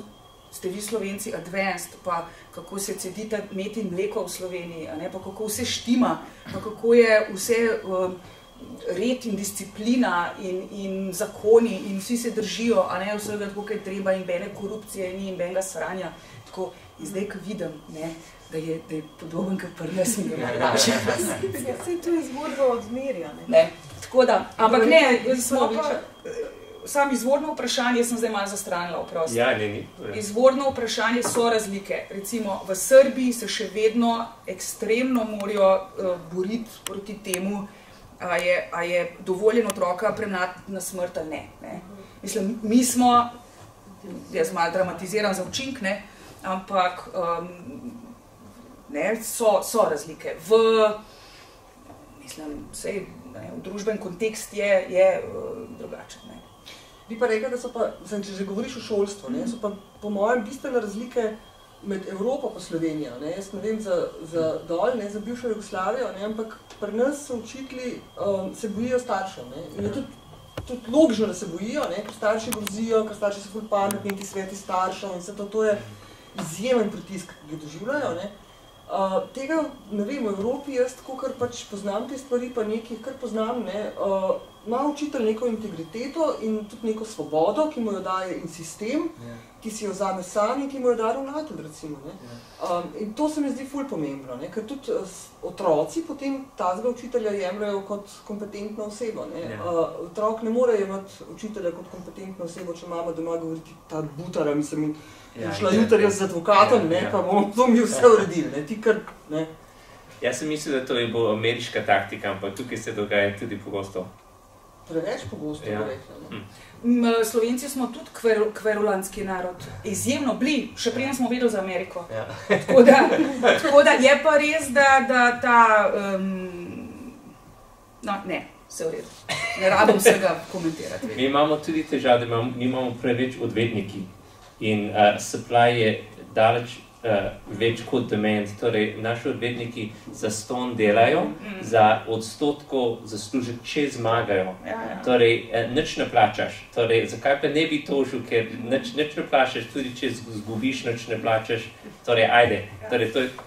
ste vi Slovenci advanced, pa kako se cedita med in mleko v Sloveniji, pa kako vse štima, pa kako je vse red in disciplina in zakoni in vsi se držijo, vsega tako, kaj treba in bene korupcije ni in benega sranja. Tako, in zdaj, ko vidim, da je podoben, kot prnes in da je lažje. Saj to je zgodba od zmerja. Tako da, ampak ne, smo pa... Sam izvorno vprašanje, sem zdaj malo zastranila, oprosti. Ja, ni. Izvorno vprašanje so razlike. Recimo, v Srbiji se še vedno ekstremno morajo boriti proti temu, a je dovoljen otroka premladiti na smrt ali ne. Mislim, mi smo, jaz malo dramatiziram za učinek, ne, ampak so razlike. Mislim, v družben kontekst je drugačen. Ne. Bi pa rekla, da so pa, če že govoriš o šolstvu, so pa po mojem bistvene razlike med Evropo pa Slovenijo. Jaz ne vem za dol, za bivšo Jugoslavijo, ampak pri nas so učitelji se bojijo staršev. In je tudi logično, da se bojijo, ker starši grozijo, ker starši so ful pametni, ti sveti staršev in vse to je izjemen pritisk, ki ga doživljajo. Tega, ne vem, v Evropi jaz, kakor pač poznam te stvari, pa nekaj, kar poznam, ima učitelj neko integriteto in tudi neko svobodo, ki mu jo daje in sistem, ki si jo vzame sam in ki mu jo daje ravnatelj, recimo. In to se mi zdi ful pomembno, ker tudi otroci potem tazga učitelja jemljajo kot kompetentno osebo. Otrok ne more imeti učitelja kot kompetentno osebo, če mama doma govoriti ta butara, mislim, šla jutri jaz z advokatom, pa bomo to mi vse uredili, ti kar, ne. Jaz sem mislil, da to je bolj ameriška taktika, ampak tukaj se dogaja tudi pogosto. Preveč pogosto, rekla. Slovenci smo tudi kverulanski narod, izjemno bili, še preden smo vedeli za Ameriko. Tako da je pa res, da ta, ne, vse v redu, ne rabim vsega komentirati. Mi imamo tudi težav, da nimamo preveč odvetniki. In supply je daleč več kot demand, torej naši odvetniki zastonj delajo, za odstotkov zaslužek, če zmagajo. Torej, nič ne plačaš. Torej, zakaj pa ne bi tožil, ker nič ne plačaš, tudi če zgubiš, nič ne plačaš. Torej, ajde.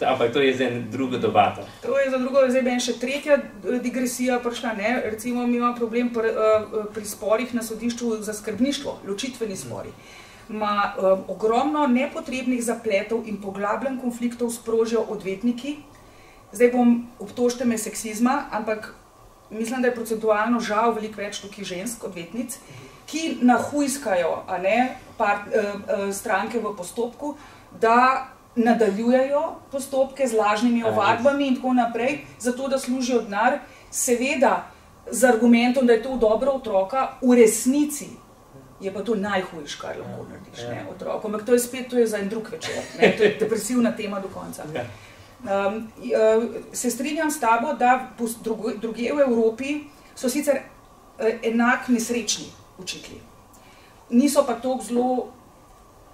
Ampak to je za drugo debato. To je za drugo, zdaj še tretja digresija prišla, ne? Recimo, mi imamo problem pri sporih na sodišču za skrbništvo, ločitveni spori. Ima ogromno nepotrebnih zapletov in poglabljen konfliktov sprožijo odvetniki. Zdaj obtožite me seksizma, ampak mislim, da je procentualno žal veliko več tukaj žensk odvetnic, ki nahujskajo stranke v postopku, da nadaljujejo postopke z lažnimi ovadbami in tako naprej, zato da služijo denar, seveda z argumentom, da je to v dobro otroka, v resnici je pa to najhujš, kar lahko narediš otrokom. Ampak to je za en drug večer, to je depresivna tema do konca. Se strinjam s tabo, da drugje v Evropi so sicer enak nesrečni učitelji. Niso pa toliko zelo,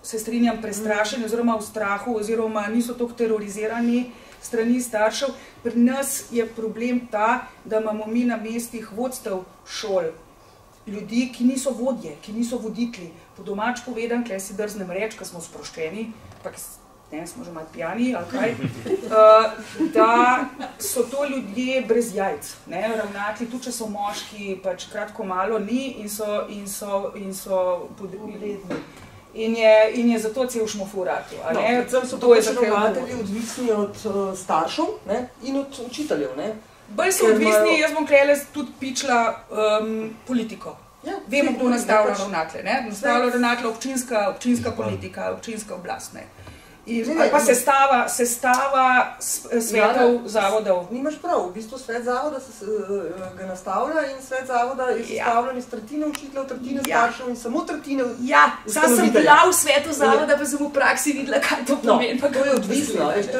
se strinjam, prestrašeni oziroma v strahu oziroma niso toliko terorizirani strani staršev. Pri nas je problem ta, da imamo mi na mestih vodstev šol, ljudi, ki niso vodje, ki niso voditelji. Po domač povedan, tukaj si drznem reči, ko smo sproščeni, pa smo že malo pijani, ali kaj, da so to ljudje brez jajc. Ravnatelji, tudi če so moški, pač kratko malo ni in so podredni. In je zato cel šmofurat. Predvsem so to ravnatelji odvisni od staršev in od učiteljev. Bolj so odvisni, jaz bom klele tudi pičla politiko. Vemo, kdo nastavlja ravnatle. Nastavlja ravnatle občinska politika, občinska oblast. Ali pa sestava svetov zavodov. Nimaš prav, v bistvu svet zavoda ga nastavlja in svet zavoda je sestavljen iz tretjine učiteljev, tretjine staršev in samo tretjine ustanovitelja. Ja, sam sem bila v svetu zavoda, pa sem v praksi videla, kaj to pomeni. To je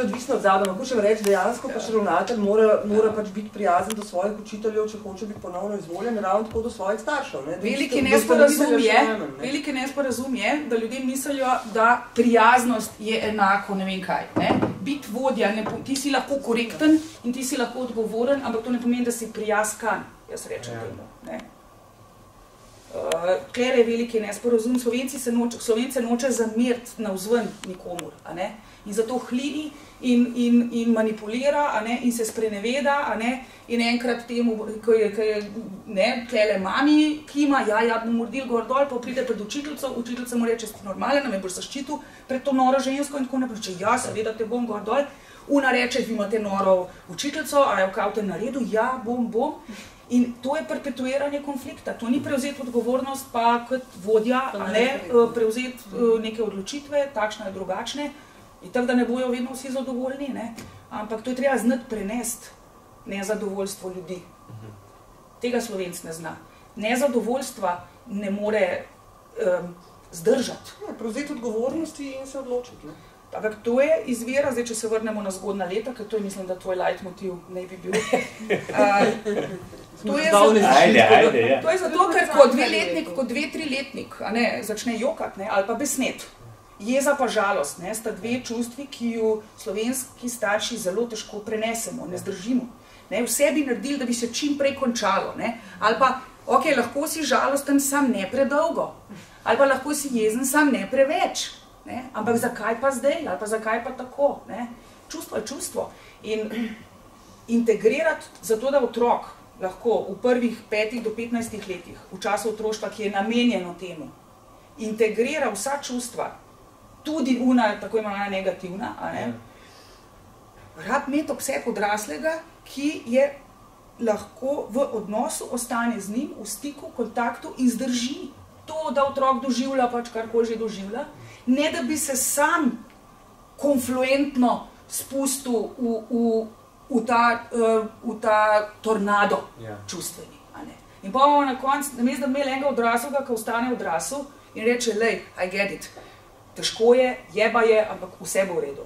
odvisno od zavoda. Hočem reči, dejansko pač ravnatelj mora pač biti prijazen do svojih učiteljev, če hoče biti ponovno izvoljen, ravno tako do svojih staršev. Veliki nesporazum je, da ljudje mislijo, da prijaznost je enako, ne vem kaj. Biti vodja, ti si lahko korekten in ti si lahko odgovoren, ampak to ne pomeni, da si prijazkan, jaz rečem temu. Tukaj je veliki nesporazum. Slovence noče zameriti navzven nikomur. In zato hlini in manipulira in se spreneveda. In enkrat temu, ko je tele mami, ki ima, bomo uredili gor dol, pa pride pred učiteljico, učiteljica mu reče, si normalen, me boš zaščitil pred to noro žensko in tako naprej. Če seveda te bom gor dol. Una reče, vi imate noro učiteljico, a je v kao te naredil, bom. In to je perpetuiranje konflikta. To ni prevzeti odgovornost pa kot vodja, prevzeti neke odločitve, takšne, drugačne, in tako da ne bojo vedno vsi zadovoljni, ampak to je treba znati prenesti nezadovoljstvo ljudi. Tega Slovenc ne zna. Nezadovoljstva ne more zdržati. Prevzeti odgovornosti in se odločiti. Ne? Ampak to je izvira, zdaj, če se vrnemo na zgodna leta, ker to je, mislim, da tvoj leitmotiv ne bi bil. To je zato, ker ko 2-letnik, ko 2-3-letnik začne jokati, ali pa besnet. Jeza pa žalost, sta dve čustvi, ki jo slovenski starši zelo težko prenesemo, ne zdržimo. Vse bi naredili, da bi se čim prej končalo. Ali pa, ok, lahko si žalosten, sam ne predolgo. Ali pa lahko si jezen, sam ne preveč. Ampak zakaj pa zdaj, ali pa zakaj pa tako? Čustvo je čustvo. In integrirati zato, da otrok lahko v prvih 5 do 15 letih, v času otroštva, ki je namenjeno temu, integrira vsa čustva, tudi tako imenovana negativna, rad imeti obseg odraslega, ki je lahko v odnosu, ostane z njim, v stiku, kontaktu in zdrži to, da otrok doživlja, pač karkoli že doživlja, ne da bi se sam konfluentno spustil v ta tornado čustveni. In pa bomo na koncu, namesto da imeli enega odraslega, ki ostane odrasel in reče, lej, I get it, težko je, jeba je, ampak vse bo v redu.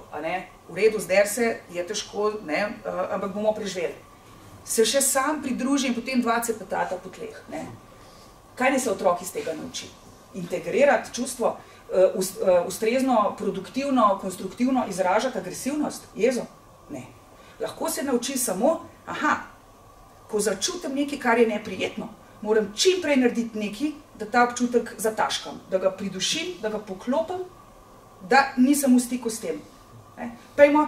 V redu, zdaj se je težko, ampak bomo preživeli. Se še sam pridruži in potem 2 cepetata po tleh. Kaj ne se otrok iz tega nauči? Integrirati čustvo, ustrezno, produktivno, konstruktivno izražati agresivnost, jezo? Ne. Lahko se nauči samo, ko začutim nekaj, kar je neprijetno, moram čim prej narediti nekaj, da ta občutek zataškam, da ga pridušim, da ga poklopim, da nisem v stiku s tem. Pejmo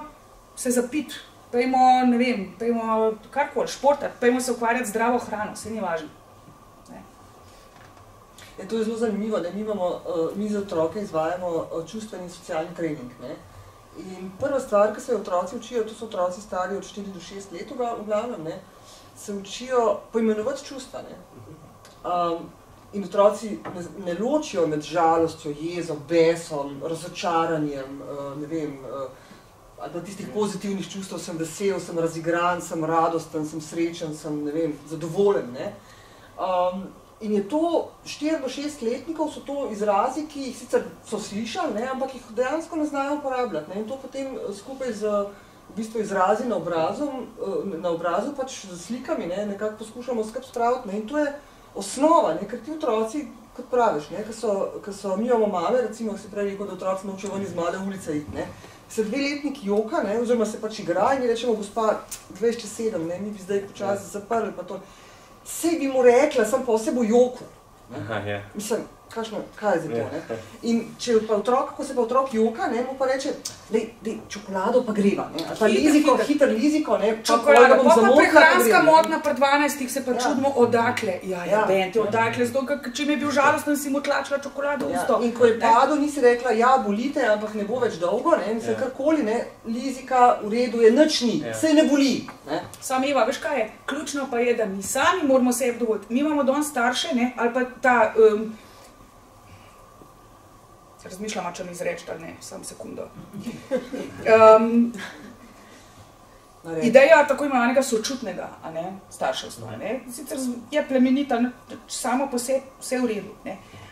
se zapiti, pejmo, ne vem, pejmo karkoli, športati, pejmo se ukvarjati z zdravo hrano, vse ni važno. To je zelo zanimivo, da mi za otroke izvajamo čustveni in socialni trening. In prva stvar, ki se otroci učijo, to so otroci stari od 4 do 6 let v glavnem, se učijo poimenovati čustva. In otroci ne ločijo med žalostjo, jezo, besom, razočaranjem, ne vem, ali pa tistih pozitivnih čustev, sem vesel, sem razigran, sem radosten, sem srečen, sem, ne vem, zadovoljen. In je to, 4 do 6 letnikov so to izrazi, ki jih sicer so slišali, ampak jih dejansko ne znajo uporabljati. In to potem skupaj z v bistvu izrazi na obrazu, pač z slikami, nekako poskušamo skupaj spraviti. In to je osnova, ker ti otroci, kot praviš, ko so, mi imamo mame, recimo, se prej rekel, da otroci naučijo ven iz mlade ulice iti, se 2-letnik joka, oziroma se pač igra in rečemo, gospa, 27, mi bi zdaj počasi zaprli, pa to. Sej bi mu rekla, sem pa vse bo joku. Mislim, kaj je zdaj to? In če pa otrok, ko se pa otrok joka, mu pa reče, dej, čokolado pa greva, ali pa liziko, hiter liziko, čokolado, pa prehranska modna pri 12 se pa čudimo odakle. Bente, odakle, zato, če mi je bil žalosten, si mu tlačila čokolado v usto. In ko je padel, nisi rekla, bolite, ampak ne bo več dolgo, mislim, karkoli, lizika v redu je, nič ni, sej ne boli. Sam Eva, veš kaj je? Ključno pa je, da mi sami moramo sebi dovoliti. Mi imamo danes starše, ali pa ta razmišljam, če mi izreči, ali ne, samo sekundo. Ideja tako imenovanega sočutnega starševstva. Sicer je plemenita, samo po sebi vse v redu.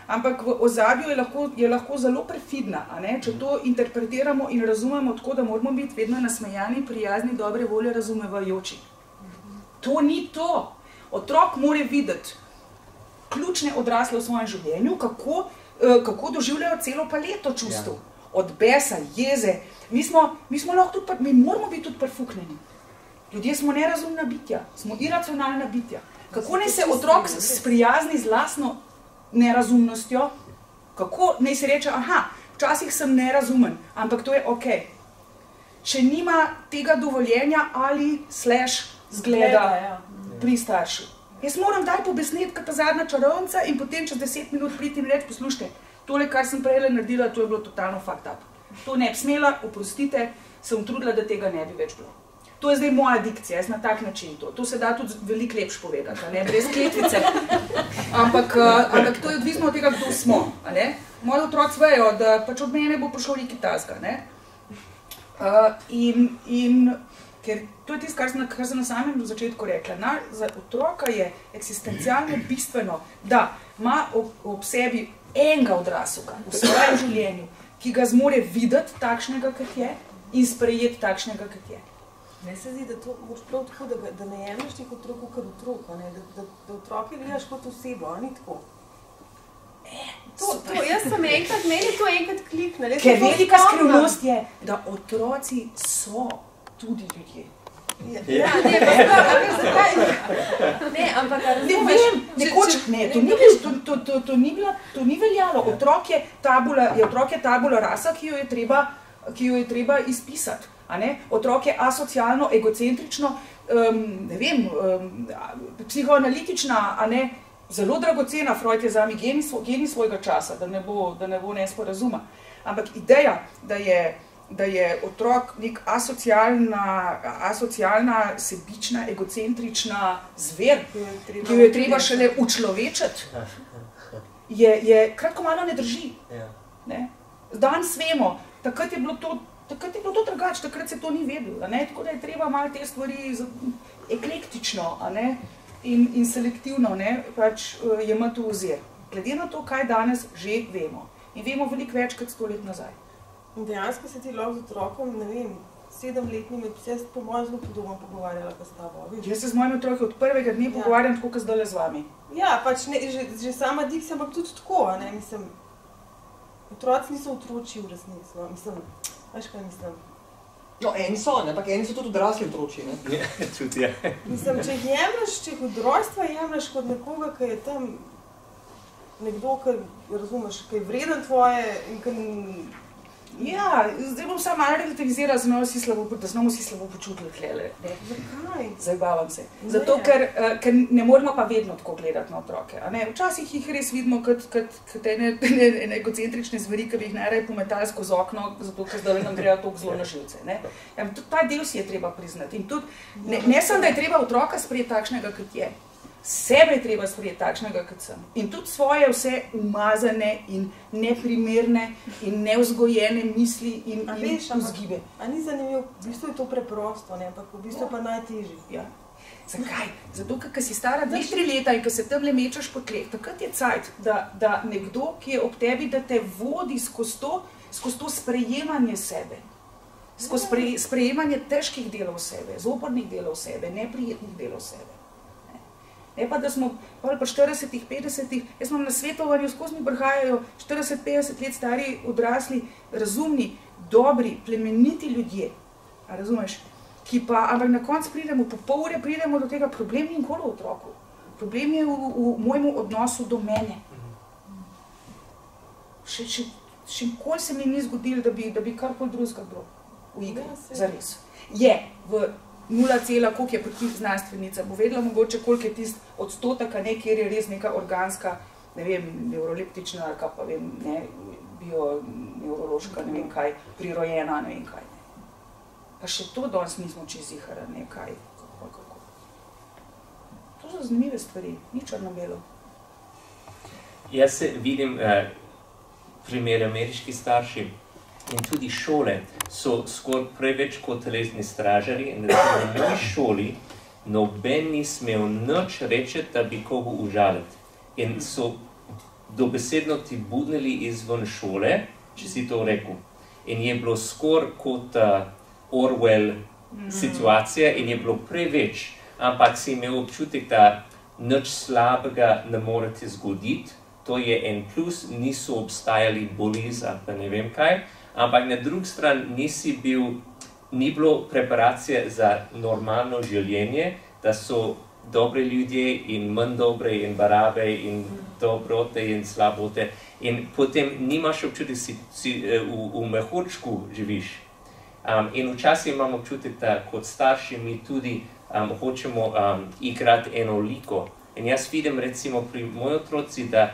Ampak v ozadju je lahko zelo perfidna, če to interpretiramo in razumemo tako, da moramo biti vedno nasmejani, prijazni, dobre volje, razumevajoči. To ni to. Otrok mora videti ključne odrasle v svojem življenju, kako doživljajo celo paleto čustev. Od besa, jeze. Mi moramo biti tudi prefuknjeni. Ljudje smo nerazumna bitja, smo iracionalna bitja. Kako naj se otrok sprijazni z lastno nerazumnostjo? Kako naj se reče, včasih sem nerazumen, ampak to je ok. Če nima tega dovoljenja ali zgleda pri staršu. Jaz moram daj pobesneti, kot ta zadnja čarovnica in potem čez 10 minut priti in reči, poslušajte, tole, kar sem prej naredila, to je bilo totalno fucked up. To ne bi smela, oprostite, sem utrudila, da tega ne bi več bilo. To je zdaj moja dikcija, jaz na tak način to. To se da tudi veliko lepš povedati, brez kletvice. Ampak to je odvisno od tega, kdo smo. Moji otroci vejo, da pač od mene bo prišlo nekaj tazga. In Ker to je tisto, kar sem na samem začetku rekla. Za otroka je eksistencialno bistveno, da ima ob sebi enega odraslega v svojem življenju, ki ga zmore videti takšnega, kot je, in sprejeti takšnega, kot je. Meni se zdi, da to moraš prav tako, da ne jemlješ teh otrokov kot otroka, da otroke gledaš kot osebo, a ni tako. Jaz sem enkrat, meni to enkrat kliknila. Ker velika skrivnost je, da otroci so tudi ljudje. Ja, ne, zakaj? Ne, ampak razumeš. Ne, to ni veljalo. Otrok je tabula rasa, ki jo je treba izpisati. Otrok je asocialno, egocentrično, psihoanalitična, zelo dragocena. Freud je zame genij svojega časa, da ne bo nesporazuma. Ampak ideja, da je otrok nek asocialna, sebična, egocentrična zver, ki jo je treba šele učlovečiti, kratko malo ne drži. Danes vemo, takrat je bilo to drugače, takrat se to ni vedelo, tako da je treba malo te stvari eklektično in selektivno jemati v ozir. Glede na to, kaj danes že vemo. In vemo veliko več kot 100 let nazaj. In dejansko se ti lahko z otrokom, ne vem, 7-letnimi, jaz po mojem zelo podobno pogovarjala pa s tabo. Jaz se z mojimi otroki od prvega dne pogovarjam tako, kot zdajle z vami. Ja, pač že sama dikcija, ampak tudi tako, mislim, otroci niso otroči v resnici, mislim, veš kaj mislim? No, eni so, ampak eni so tudi odrasli otroči, ne? Tudi, ja. Mislim, če jih od rojstva jemlješ kot nekoga, ki je tam nekdo, ki razumeš, ki je vreden tvoje in ki... Ja, zdaj bom samo malo relativizirala, da se bomo vsi slabo počutili tlele. Zakaj? Zabavam se. Zato, ker ne moramo pa vedno tako gledati na otroke. Včasih jih res vidimo kot ene egocentrične zveri, ki bi jih najraje pometali skozi okno, zato ker zdaj nam grejo toliko zelo na živce. Tudi ta del si je treba priznati. In tudi, ne samo, da je treba otroka sprejeti takšnega, kot je. Sebe je treba sprejeti takšnega, kot sem. In tudi svoje vse umazane in neprimerne in nevzgojene misli in vzgibe. A ni zanimivo, v bistvu je to preprosto, ampak v bistvu pa najtežje. Ja. Zakaj? Zato, ker si stara 2-3 leta in ko se tam le mečeš po tleh, takrat je cajt, da nekdo, ki je ob tebi, da te vodi skozi to sprejemanje sebe. Skozi sprejemanje težkih delov sebe, zopornih delov sebe, neprijetnih delov sebe. Ne pa, da smo pa 40-ih, 50-ih, jaz imam na svetovanju, skozi mi prihajajo 40-50 let stari, odrasli, razumni, dobri, plemeniti ljudje, razumeš, ampak na koncu pridemo, po pol ure pridemo do tega, problem ni nikoli v otroku, problem je v mojemu odnosu do mene. Še nikoli se mi ni zgodilo, da bi karkoli drugega bilo v igri, zares. Je v 0, koliko je pa tih znanstvenica, bo vedela mogoče, koliko je tist odstotek, kjer je res neka organska, ne vem, neuroleptična, ali pa vem, ne, bioneurološka, ne vem kaj, prirojena, ne vem kaj. Pa še to danes nismo čez zihara, ne kaj, kako. To so zanimive stvari, ni črno-belo. Jaz se vidim primer ameriški starši. In tudi šole so skoraj preveč kot telesni stražarji in da v moji šoli noben ni smel nič reči, da bi koga užaliti. In so dobesedno ti budnili izven šole, če si to rekel. In je bilo skoraj kot Orwell situacija in je bilo preveč, ampak si imel občutek, da nič slabega ne morete zgoditi. To je en plus, niso obstajali bolezni, pa ne vem kaj. Ampak na drugi strani ni bilo preparacije za normalno življenje, da so dobri ljudje in manj dobre in barabe in dobrote in slabote. In potem nimaš občutek, si v mehurčku živiš. In včasih imam občutek, da kot starši mi tudi hočemo igrati eno liko. In jaz vidim recimo pri moji otroci, da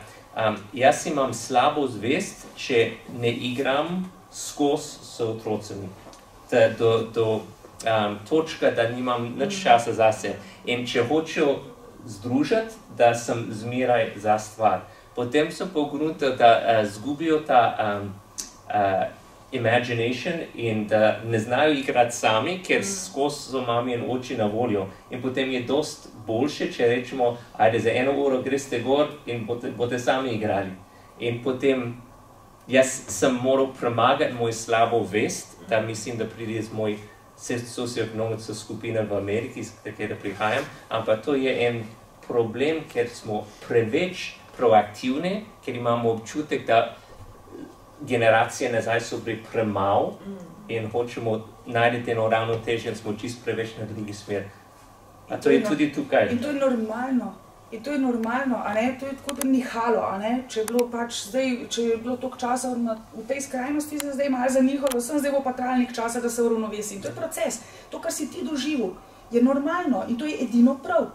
jaz imam slabo zvest, če ne igram skozi s otrocami, do točka, da nimam nič časa zase. In če hočejo združiti, da sem zmeraj za stvar. Potem so pogledali, da zgubijo ta imagination in da ne znajo igrati sami, ker skozi so mami in oči na voljo. In potem je dost boljše, če rečemo, ajde za 1 uro greste gor in boste sami igrali. In potem jaz sem moral premagati moj slabo vest, da mislim, da pride z moj socioekonomska skupina v Ameriki, iz katere prihajam, ampak to je en problem, ker smo preveč proaktivni, ker imamo občutek, da generacije nazaj so bili premalo in hočemo najti eno ravnotežje in smo čisto preveč na drugi smer. A to je tudi tukaj. In to je normalno. In to je normalno, a ne? To je tako nihalo, a ne? Če je bilo pač zdaj, če je bilo toliko časa v tej skrajnosti, se zdaj malo zanihalo, zdaj bo pa trajal časa, da se uravnovesi. In to je proces. To, kar si ti doživel, je normalno in to je edino prav.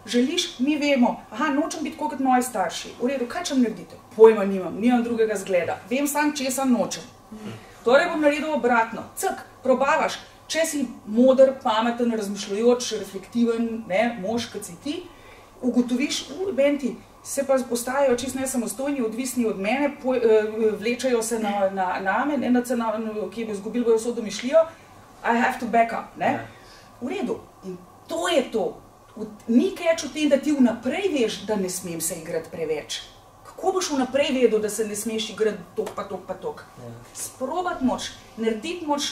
Želiš, mi vemo, nočem biti kot moji starši. V redu, kaj čem naredite? Pojma nimam drugega zgleda. Vem sam, česa nočem. Torej bom naredil obratno. Cak, probavaš, če si moder, pameten, razmišljajoč, reflektiven, mož, kot si ti, ugotoviš, benti, se pa postajajo čisto nesamostojni, odvisni od mene, vlečajo se name, ki bo izgubili bojo vso domišljijo, I have to back up, ne? V redu. In to je to. Ni keč v tem, da ti vnaprej veš, da ne smem se igrati preveč. Kako boš vnaprej vedel, da se ne smeš igrati tok pa tok? Sprobati moč, narediti moč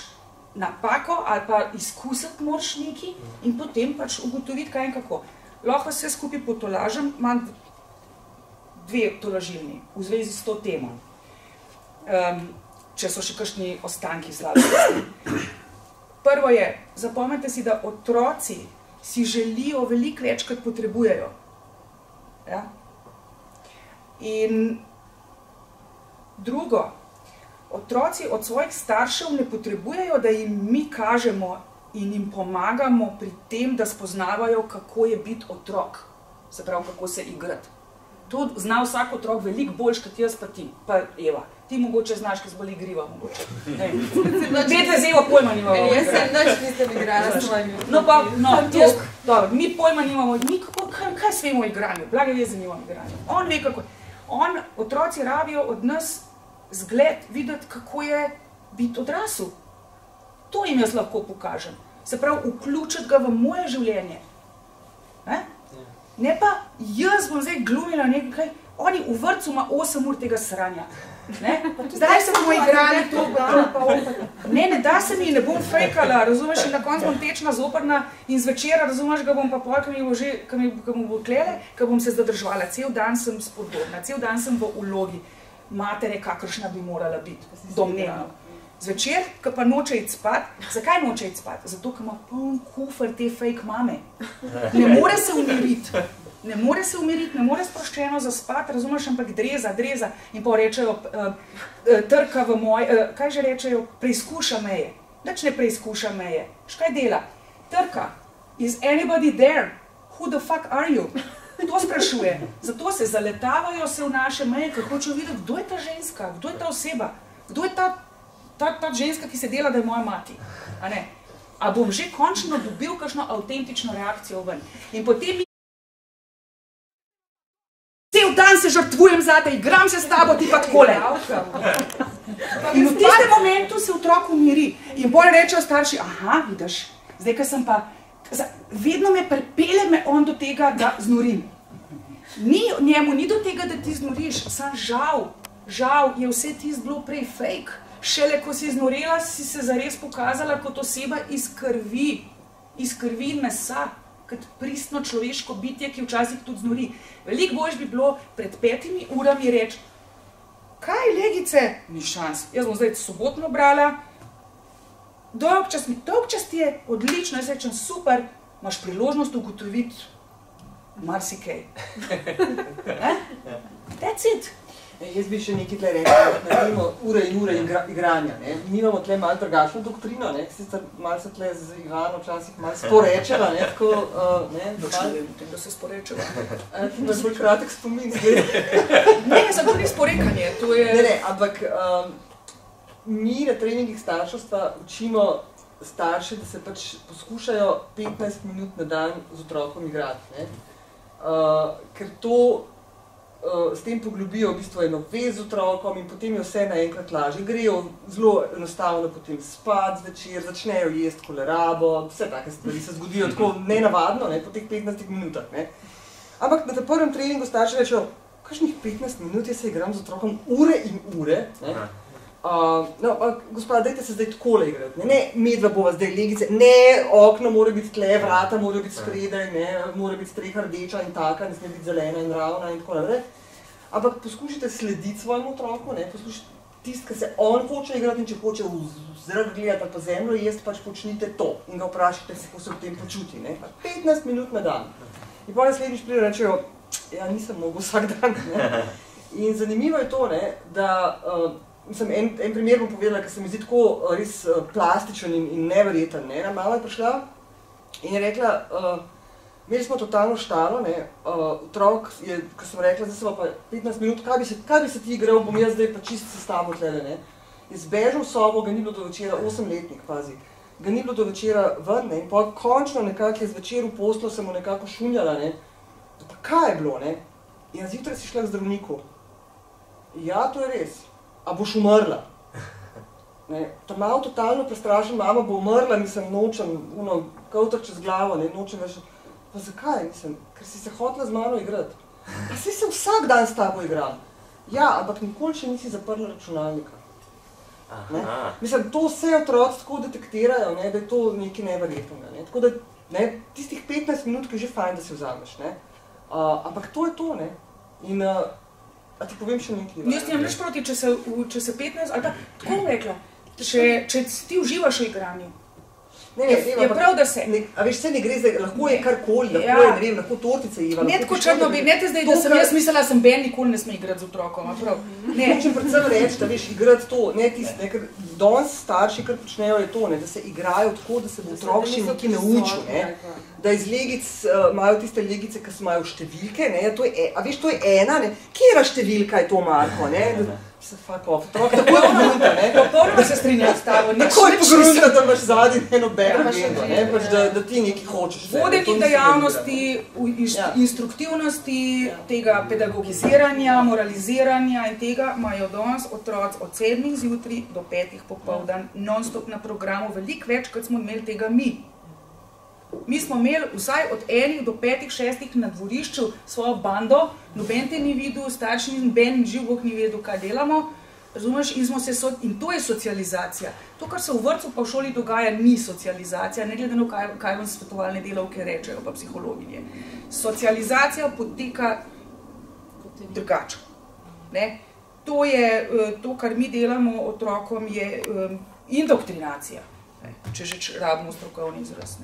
napako ali pa izkusiti moč neki in potem pač ugotoviti kaj in kako. Lahko vse skupaj potolažim, imam 2 tolažilni v zvezi s to temo. Če so še kakšni ostanki slabosti. Prvo je, zapomnite si, da otroci si želijo veliko več, kot potrebujejo. Ja? In drugo, otroci od svojih staršev ne potrebujejo, da jim mi kažemo in jim pomagamo pri tem, da spoznavajo, kako je biti otrok. Se pravi, kako se igrati. To zna vsak otrok veliko boljš, kot jaz pa ti, pa Eva. Ti mogoče znaš, ker zboli igriva, mogoče. Vedve z Evo pojma nimamo. Jaz sem nič nisem igrala s svojimi. Mi pojma nimamo, kaj svemo o igranju, blage veze nimamo o igranju. On ve, kako je. Otroci rabijo od nas zgled, videti, kako je biti odrasel. To jim jaz lahko pokažem. Se pravi, vključiti ga v moje življenje. Ne pa, jaz bom zdaj glumila nekaj, oni v vrtcu ima 8 ur tega sranja. Zdaj se bomo igrali to, ne da se mi, ne bom fejkala, razumeš, in na koncu bom tečna, zoprna in zvečera, razumeš, ga bom pa pol, ko mi bo klele, ko bom se zadržvala. Cel dan sem spodobna, cel dan sem v vlogi matere, kakršna bi morala biti, domnevno. Zvečer, ko pa noče iti spat, zakaj noče iti spat? Zato, ker ima poln kufer te fake mame. Ne more se umiriti. Ne more se umiriti, ne more sproščeno zaspati, razumeš, ampak dreza. In pa rečejo, trka v moj, kaj že rečejo, preizkuša meje. Nič ne preizkuša meje. Škaj dela? Trka. Is anybody there? Who the fuck are you? To sprašuje. Zato se zaletavajo se v naše meje, ker hočejo videti, kdo je ta ženska, kdo je ta oseba, kdo je ta ženska, ki se dela, da je moja mati. A bom že končno dobil kakšno avtentično reakcijo ven. In potem cel dan se žrtvujem zate, igram se s tabo, ti pa takole. In v tistem momentu se otrok umiri. In bolj rečejo starši, vidiš, zdaj, ko sem pa, vedno me pripelje on do tega, da znorim. Njemu ni do tega, da ti znoriš, sam žal je vse tisto bilo prej fake. Šele, ko si znorela, si se zares pokazala kot oseba iz krvi in mesa, kot pristno človeško bitje, ki včasih tudi znori. Veliko boljš bi bilo pred 5 urami reči, kaj, legice, ni šans, jaz bom zdaj sobotno brala, dolg čas ti je odlično, jaz rečem, super, imaš priložnost ugotoviti marsikaj. That's it. Jaz bi še nekaj tle rekel, naredimo ure in ure igranja. Mi imamo tle malo drugačno doktrino, sicer malo se tle z Ivano včasih malo sporečeva, tako, da se sporečeva. Ti imaš bolj kratek spomin. Ne, zato ni sporekanje, to je... Ne, ampak mi na treningih starševstva učimo starše, da se pač poskušajo 15 minut na dan z otrokom igrati, ker to s tem poglobijo v bistvu eno vez z otrokom in potem je vse naenkrat lažje. Grejo zelo enostavno potem spat zvečer, začnejo jesti kolerabo, vse take stvari se zgodijo tako nenavadno, ne, po teh 15 minutah. Ne. Ampak na tem prvem treningu starši rečejo, kakšnih 15 minut jaz se igram z otrokom ure in ure. Ne. No, gospod, dajte se zdaj takole igrati, ne, medva bova zdaj legice, ne, okno mora biti tle, vrata mora biti spredaj, ne, mora biti streha rdeča in taka, ne sme biti zelena in ravna in tako naprej. Ampak poskušajte slediti svojemu otroku, ne, poskušajte tisto, kar se on hoče igrati in če hoče v zrak gledati ali pa zemljo jesti, pač počnite to in ga vprašajte se, kako se v tem počuti, ne. 15 minut na dan. In pa naslednjič pride rečejo, ja, nisem mogel vsak dan, ne. In zanimivo je to, ne, da en primer bom povedala, ker se mi zdi tako res plastičen in neverjeten. Ne. Mama je prišla in je rekla, imeli smo totalno štalo, ne, otrok je, ko sem rekla, zdaj se pa 15 minut, kaj bi se ti igral, bom jaz zdaj pa čisto se s tabo tlele, ne. Je zbežal v sobo, ga ni bilo do večera, 8-letnik, pazi, ga ni bilo do večera ven, ne, in pa končno nekako je zvečer v poslu se mu nekako šunjala, ne, pa kaj je bilo, ne, in zjutraj si šla k zdravniku. Ja, to je res. A boš umrla? Ne, ta malo totalno prestrašen, mama bo umrla, mislim, nočem, kavter čez glavo, ne, nočem več. Pa zakaj, mislim, ker si se hotela z mano igrati. Pa si se vsak dan s tabo igram. Ja, ampak nikoli še nisi zaprla računalnika. Ne? Mislim, to vse otroci tako detektirajo, ne, da je to nekaj neverjetnega. Ne. Tako da, ne, tistih 15 minut, ki je že fajn, da si vzameš, ne. Ampak to je to, ne. In a ti povem še nekaj? Jaz nimam nič proti, če se 15, ali pa tako rekla, če ti uživaš v igranju. Je prav, da se. A veš, vse ne gre zdaj, lahko je karkoli, lahko je, ne vem, lahko tortice jiva. Ne tako črno bi, ne te zdaj, da sem jaz mislila, sem Ben nikoli ne sme igrati z otrokom, a prav. Ne, hočem predvsem reči, da veš, igrati to, ne tisto, ne, ker danes starši, kar počnejo je to, ne, da se igrajo tako, da se bo otrok še nekaj naučil, ne, da iz legic imajo tiste legice, ki imajo številke, ne, a veš, to je ena, ne, kjera številka je to, Marko, ne, se fuck off, otrok tako je pogrunta, ne. Popolnoma se strinjam s tabo. Tako je pogrunta, da imaš zadnji eno agendo, ne, pač da ti nekaj hočeš. Vodenih dejavnosti, instruktivnosti, tega pedagogiziranja, moraliziranja in tega imajo danes otroci od 7 zjutraj do 5 popoldan non-stop na programu, veliko več, kot smo imeli tega mi. Mi smo imeli vsaj od 1 do 5, 6 na dvorišču svojo bando, noben te ni videl, starši noben živ Bog ni vedel, kaj delamo, razumeš, in to je socializacija. To, kar se v vrtcu pa v šoli dogaja, ni socializacija, ne glede na kaj vam svetovalne delavke rečejo, pa psihologinje. Socializacija poteka drugače. To je, to, kar mi delamo otrokom, je indoktrinacija, če že rabimo strokovni izraz.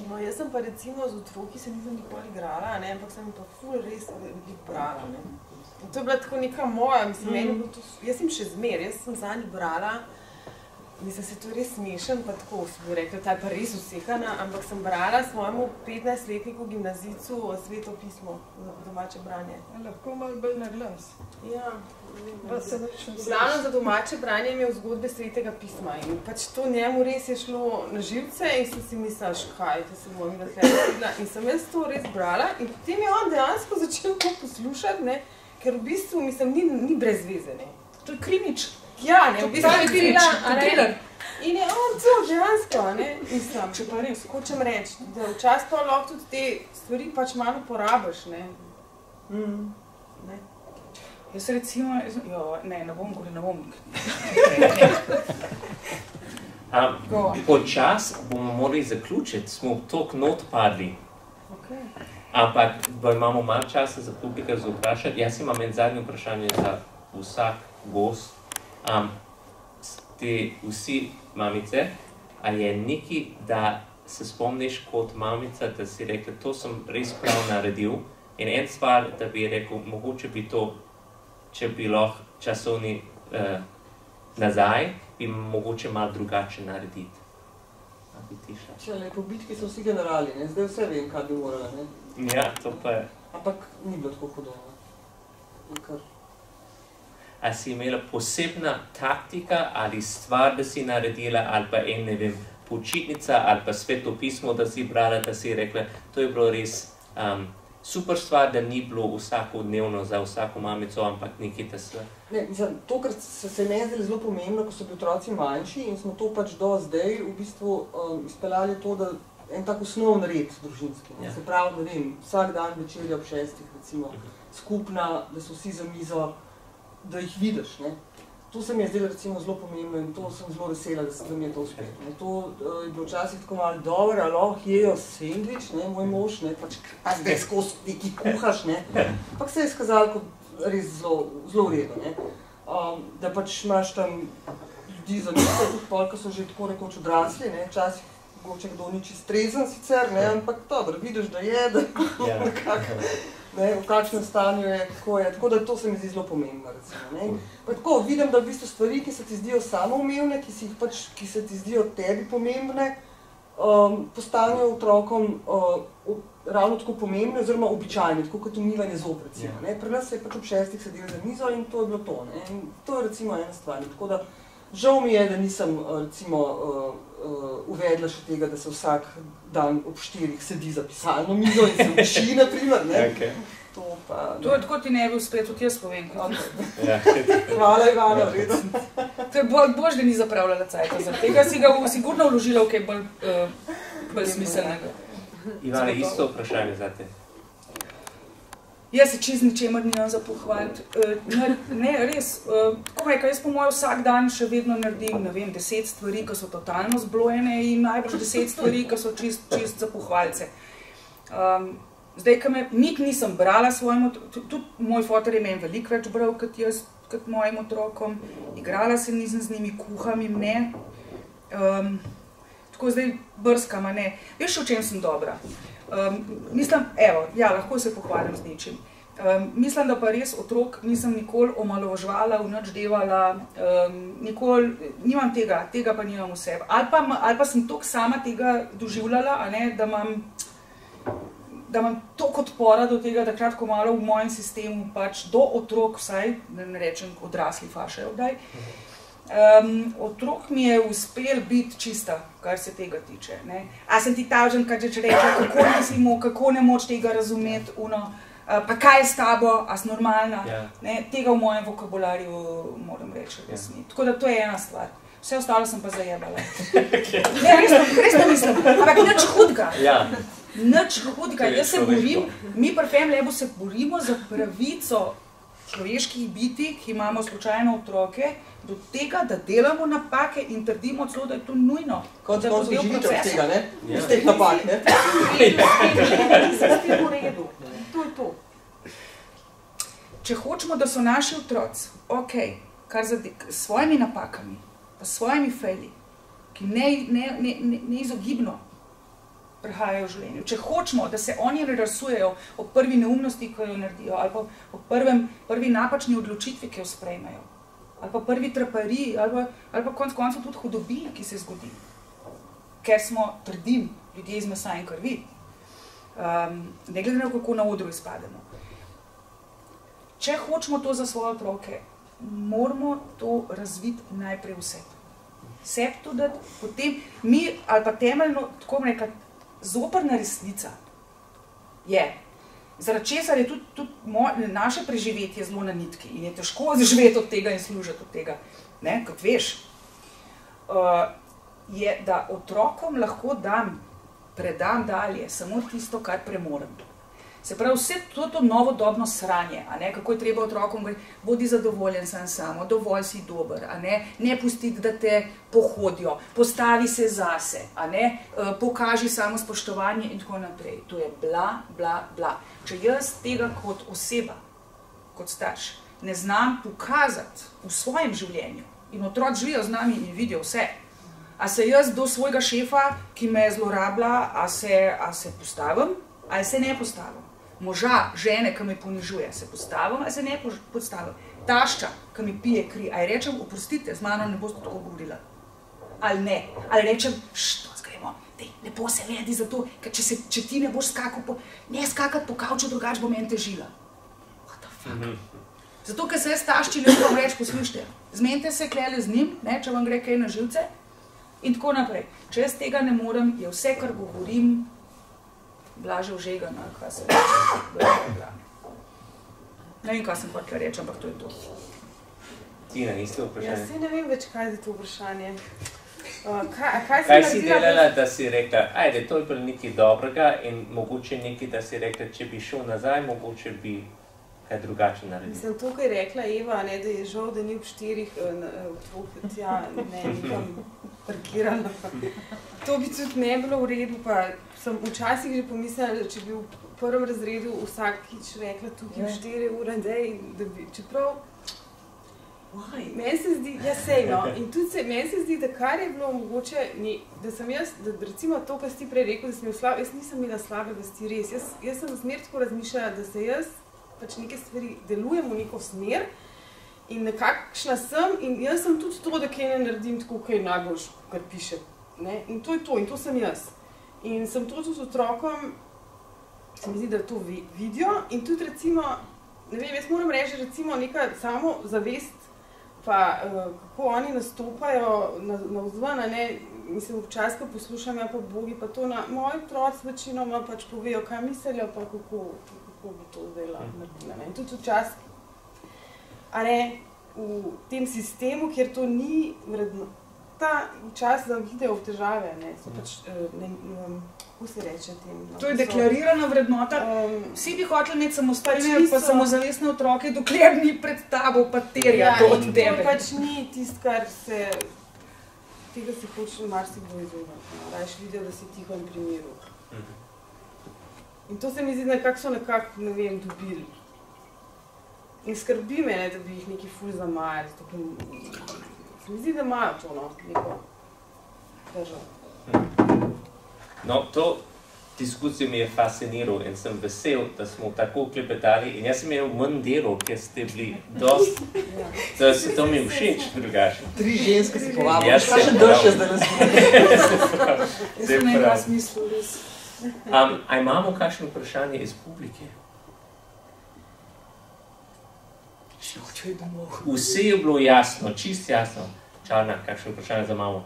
No, jaz sem pa recimo z otroki se nisem nikoli igrala, ne, ampak sem pa ful res veliko brala. Ne. In to je bila tako neka moja, mislim, meni je bilo to, jaz sem še zmer, jaz sem za njih brala, mislim, se to res smešen, pa tako si bi rekla, ta je pa res usekana, ampak sem brala svojemu 15-letniku gimnazicu Sveto pismo za domače branje. Lahko malo bolj na glas. Ja. Glavno za domače branje je imel zgodbe Svetega pisma in pač to njemu res je šlo na živce in sem si mislila, škaj, da se bom tle naredila. In sem jaz to res brala in potem je on dejansko začel to poslušati, ne, ker v bistvu, mislim, ni brez veze, ne. To je krimič. Ja, ne, v bistvu je krimič, thriller. In je on to dejansko, ne, mislim, če pa res, hočem reči, da včasih pa lahko tudi te stvari pač malo porabiš, ne. Ne. Jaz recimo, ne bom. Počas bomo morali zaključiti, smo toliko not padli. Ampak imamo malo časa za publika za vprašati. Jaz imam en zadnje vprašanje za vsak gost. Ste vsi mamice, a je nekaj, da se spomniš kot mamica, da si rekla, to sem res prav naredil in en stvar, da bi rekel, mogoče bi to, če bi lahko časovni nazaj, bi mogoče malo drugače narediti. Čele, po bitki so vsi generali, ne? Zdaj vse vem, kaj bi morala, ne? Ja, to pa je. Ampak ni bilo tako hudo, ne? A si imela posebna taktika ali stvar, da si naredila, ali pa ne vem, počitnica ali pa Sveto pismo, da si brala, da si rekla, to je bilo res super stvar, da ni bilo vsakodnevno za vsako mamico, ampak nekaj tesla. Ne, mislim, to, kar se meni zdelo zelo pomembno, ko so bili otroci manjši in smo to pač do zdaj v bistvu izpeljali to, da en tak osnovni red družinski. Ja. Se pravi, ne vem, vsak dan večerja ob 6, recimo, skupna, da so vsi za mizo, da jih vidiš, ne. To se mi je zdelo recimo zelo pomembno in to sem zelo vesela, da mi je to uspelo. To je bilo včasih tako malo dobro, ali lahko jejo sendvič, ne, moj mož, ne, pač zdaj skozi neki kuhaš, ne. Ampak se je izkazalo kot res zelo v redu, ne. Da pač imaš tam ljudi za mizo, tudi pol, ko so že tako rekoč odrasli, ne, včasih mogoče kdo ni čist trezen sicer, ne, ampak dobro, vidiš, da je, da nekako, ne, v kakšnem stanju je, kako je, tako da to se mi zdi zelo pomembno, recimo, ne. Pa tako, vidim, da v bistvu stvari, ki se ti zdijo samoumevne, ki se ti zdijo tebi pomembne, postanejo otrokom ravno tako pomembne oziroma običajne, tako kot umivanje zob, recimo, ne. Pri nas se je pač ob 6 sedeli za mizo in to je bilo to, ne. In to je recimo ena stvar, tako da žal mi je, da nisem recimo uvedla še tega, da se vsak dan ob 4 sedi za pisalno mizo in se uči, na primer, ne? Okay. To pa... To je tako ti ne bi uspet, tudi jaz povem. Hvala, Ivana, vredo. To je bož, da ni zapravljala cajta, zaradi tega si ga sigurno vložila v kaj bolj smiselnega. Ivana, isto vprašanje za te. Jaz se čisto ničemer nimam za pohvaliti. Ne, res, tako rekel, jaz po mojem vsak dan še vedno naredim, ne vem, 10 stvari, ki so totalno zblojene in najbrž 10 stvari, ki so čist za pohvalce. Zdaj, ko me nisem brala svojim otrokom, tudi moj fotor je meni veliko več bral kot jaz, kot mojim otrokom, igrala se nisem z njimi, kuham jim ne. Tako zdaj brskam, a ne. Veš, v čem sem dobra? Mislim, evo, ja, lahko se pohvalim z nečim. Mislim, da pa res otrok nisem nikoli omalovaževala, nič devala, nikoli, nimam tega pa nimam v sebi. Ali pa sem toliko sama tega doživljala, a ne, da imam toliko odpora do tega, da kratko malo v mojem sistemu pač do otrok vsaj, da ne rečem odrasli fašajo vdaj, otrok mi je uspel biti čista, kar se tega tiče. Ne? A sem ti tavžen, kaj če reče, kako nisi mu, kako ne moč tega razumeti, pa kaj je s tabo, a si normalna. Yeah. Ne? Tega v mojem vokabularju moram reči, res ni. Tako da to je ena stvar. Vse ostalo sem pa zajebala. Ne, res to mislim, ampak nič hudega. Yeah. Nič hudega. Jaz se borim, mi pri FemLabu se borimo za pravico človeških biti, ki imamo slučajno otroke, do tega, da delamo napake in trdimo celo, da je to nujno. Kot smo živite od tega, ne? Iz teh napak, ne? V redu. To je to. Če hočemo, da so naši otroci, ok, s svojimi napakami, pa s svojimi fejli, ki neizogibno prehajajo v življenju. Če hočemo, da se oni rasujejo o prvi neumnosti, ki jo naredijo, ali pa o prvi napačni odločitvi, ki jo sprejmejo, ali pa prvi trapariji, ali pa konec koncev tudi hudobiji, ki se zgodi. Ker smo, trdim, ljudje iz mesa in krvi. Ne glede na kako na odru izpademo. Če hočemo to za svoje otroke, moramo to razviti najprej v sebi. Sebi to dati, potem mi, ali pa temeljno, tako bom rekla, zoprna resnica je, zaradi česar je tudi naše preživetje zelo na nitki in je težko živeti od tega in služiti od tega, ne, kot veš, je, da otrokom lahko predam dalje samo tisto, kar premorem. Se pravi, vse to novodobno sranje, a ne, kako je treba otrokom govoriti, bodi zadovoljen sam samo, dovolj si dober, a ne pustiti, da te pohodijo, postavi se zase, a ne, pokaži samo spoštovanje in tako naprej. To je bla. Če jaz tega kot oseba, kot starš, ne znam pokazati v svojem življenju in otroci živijo z nami in vidijo vse, a se jaz do svojega šefa, ki me zlorablja, a se postavim, ali se ne postavim. Moža, žene, ki me ponižuje, se postavim, ali se ne postavim. Tašča, ki mi pije kri, ali rečem, oprostite, z mano ne boste tako govorila. Ali ne. Ali rečem, gremo, lepo se vedi za to, ker če ti ne boš skakati po kavču, drugače bo meni težila. What the fuck? Zato, ker se jaz tašči ne bom reči, poslušajte, zmenite se klele z njim, ne, če vam gre kaj na živce, in tako naprej. Če jaz tega ne morem, je vse, kar govorim, Blažev žegan, ali kaj se reče. Ne vem, kaj sem hotel reči, ampak to je to. Tina, isto vprašanje. Jaz ne vem več, kaj je to vprašanje. Kaj si delala, da si rekla, ajde, to je bilo nekaj dobrega in mogoče nekaj, da si rekla, če bi šel nazaj, mogoče bi kaj drugače naredil. Mislim, to, kaj je rekla Eva, ne, da je žal, da ni ob 4 otrok, tja, ne, nekam parkirala. To bi tudi ne bilo v redu, pa sem včasih že pomislila, da če bi v prvem razredu vsakič rekla tukaj v 4 ure, da bi, čeprav meni se zdi, ja sej, no, in tudi meni se zdi, da kar je bilo mogoče, da sem jaz, da recimo to, kar si prej rekel, da sem imel slabo, jaz nisem imela slabe vesti res, jaz sem zmer tako razmišljala, da se jaz pač neke stvari delujem v neko smer in nekakšna sem in jaz sem tudi to, da kaj ne naredim tako, kaj najboljš, kar piše, ne, in to je to, in to sem jaz. In sem to tudi otrokom, se mi zdi, da to vidijo in tudi recimo, ne vem, jaz moram reči, recimo neka samo zavest, pa kako oni nastopajo navzven, ne, mislim, včasih, ko poslušam, ja pa bogi, pa to na moji otroci večinoma pač povejo, kaj mislijo, pa kako bi to zdaj naredila, ne. In tudi včasih, a ne, v tem sistemu, kjer to ni vrednota, včasih zavidejo v težave, ne, so pač, kako se reče tem? To je deklarirana vrednota. Vsi bi hoteli imeti samostalne, pa samozavestne otroke, dokler ni pred tabo pa terja to od tebe. Ja, in to pač ni tisto, kar se, tega se hoče marsikdo izogniti, no. Rajš vidijo, da si tiho in pri miru. In to se mi zdi, nekako so nekako, ne vem, dobili. In skrbi me, ne, da bi jih neki ful zamajali. Se mi zdi, da imajo to, no, neko državo. No, to diskusijo mi je fasciniral in sem vesel, da smo tako klepetali in jaz sem imel manj delov, ker ste bili dosti, da se to mi všeč drugače. 3 ženske si povabili, kakšen drž je zdaj razumel. Jaz sem nekaj smislu, res. A imamo kakšno vprašanje iz publike? Vse je bilo jasno, čist jasno. Čarna, kakšno vprašanje za mamo?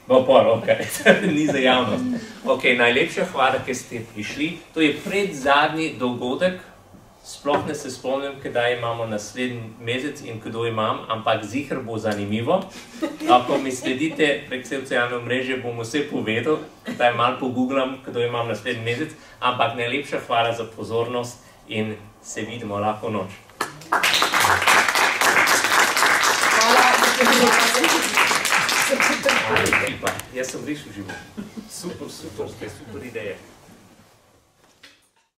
Bo pol, okej, ni za javnost. Okej, najlepša hvala, ker ste prišli. To je predzadnji dogodek, sploh ne se spomnim, kdaj imamo naslednji mesec in kdo imam, ampak ziher bo zanimivo. Ako mi sledite prek socialne mreže, bom vse povedal, kdaj malo pogooglam, kdo imam naslednji mesec, ampak najlepša hvala za pozornost in se vidimo lahko noč. Jaz sem res užival. Super, super ideje.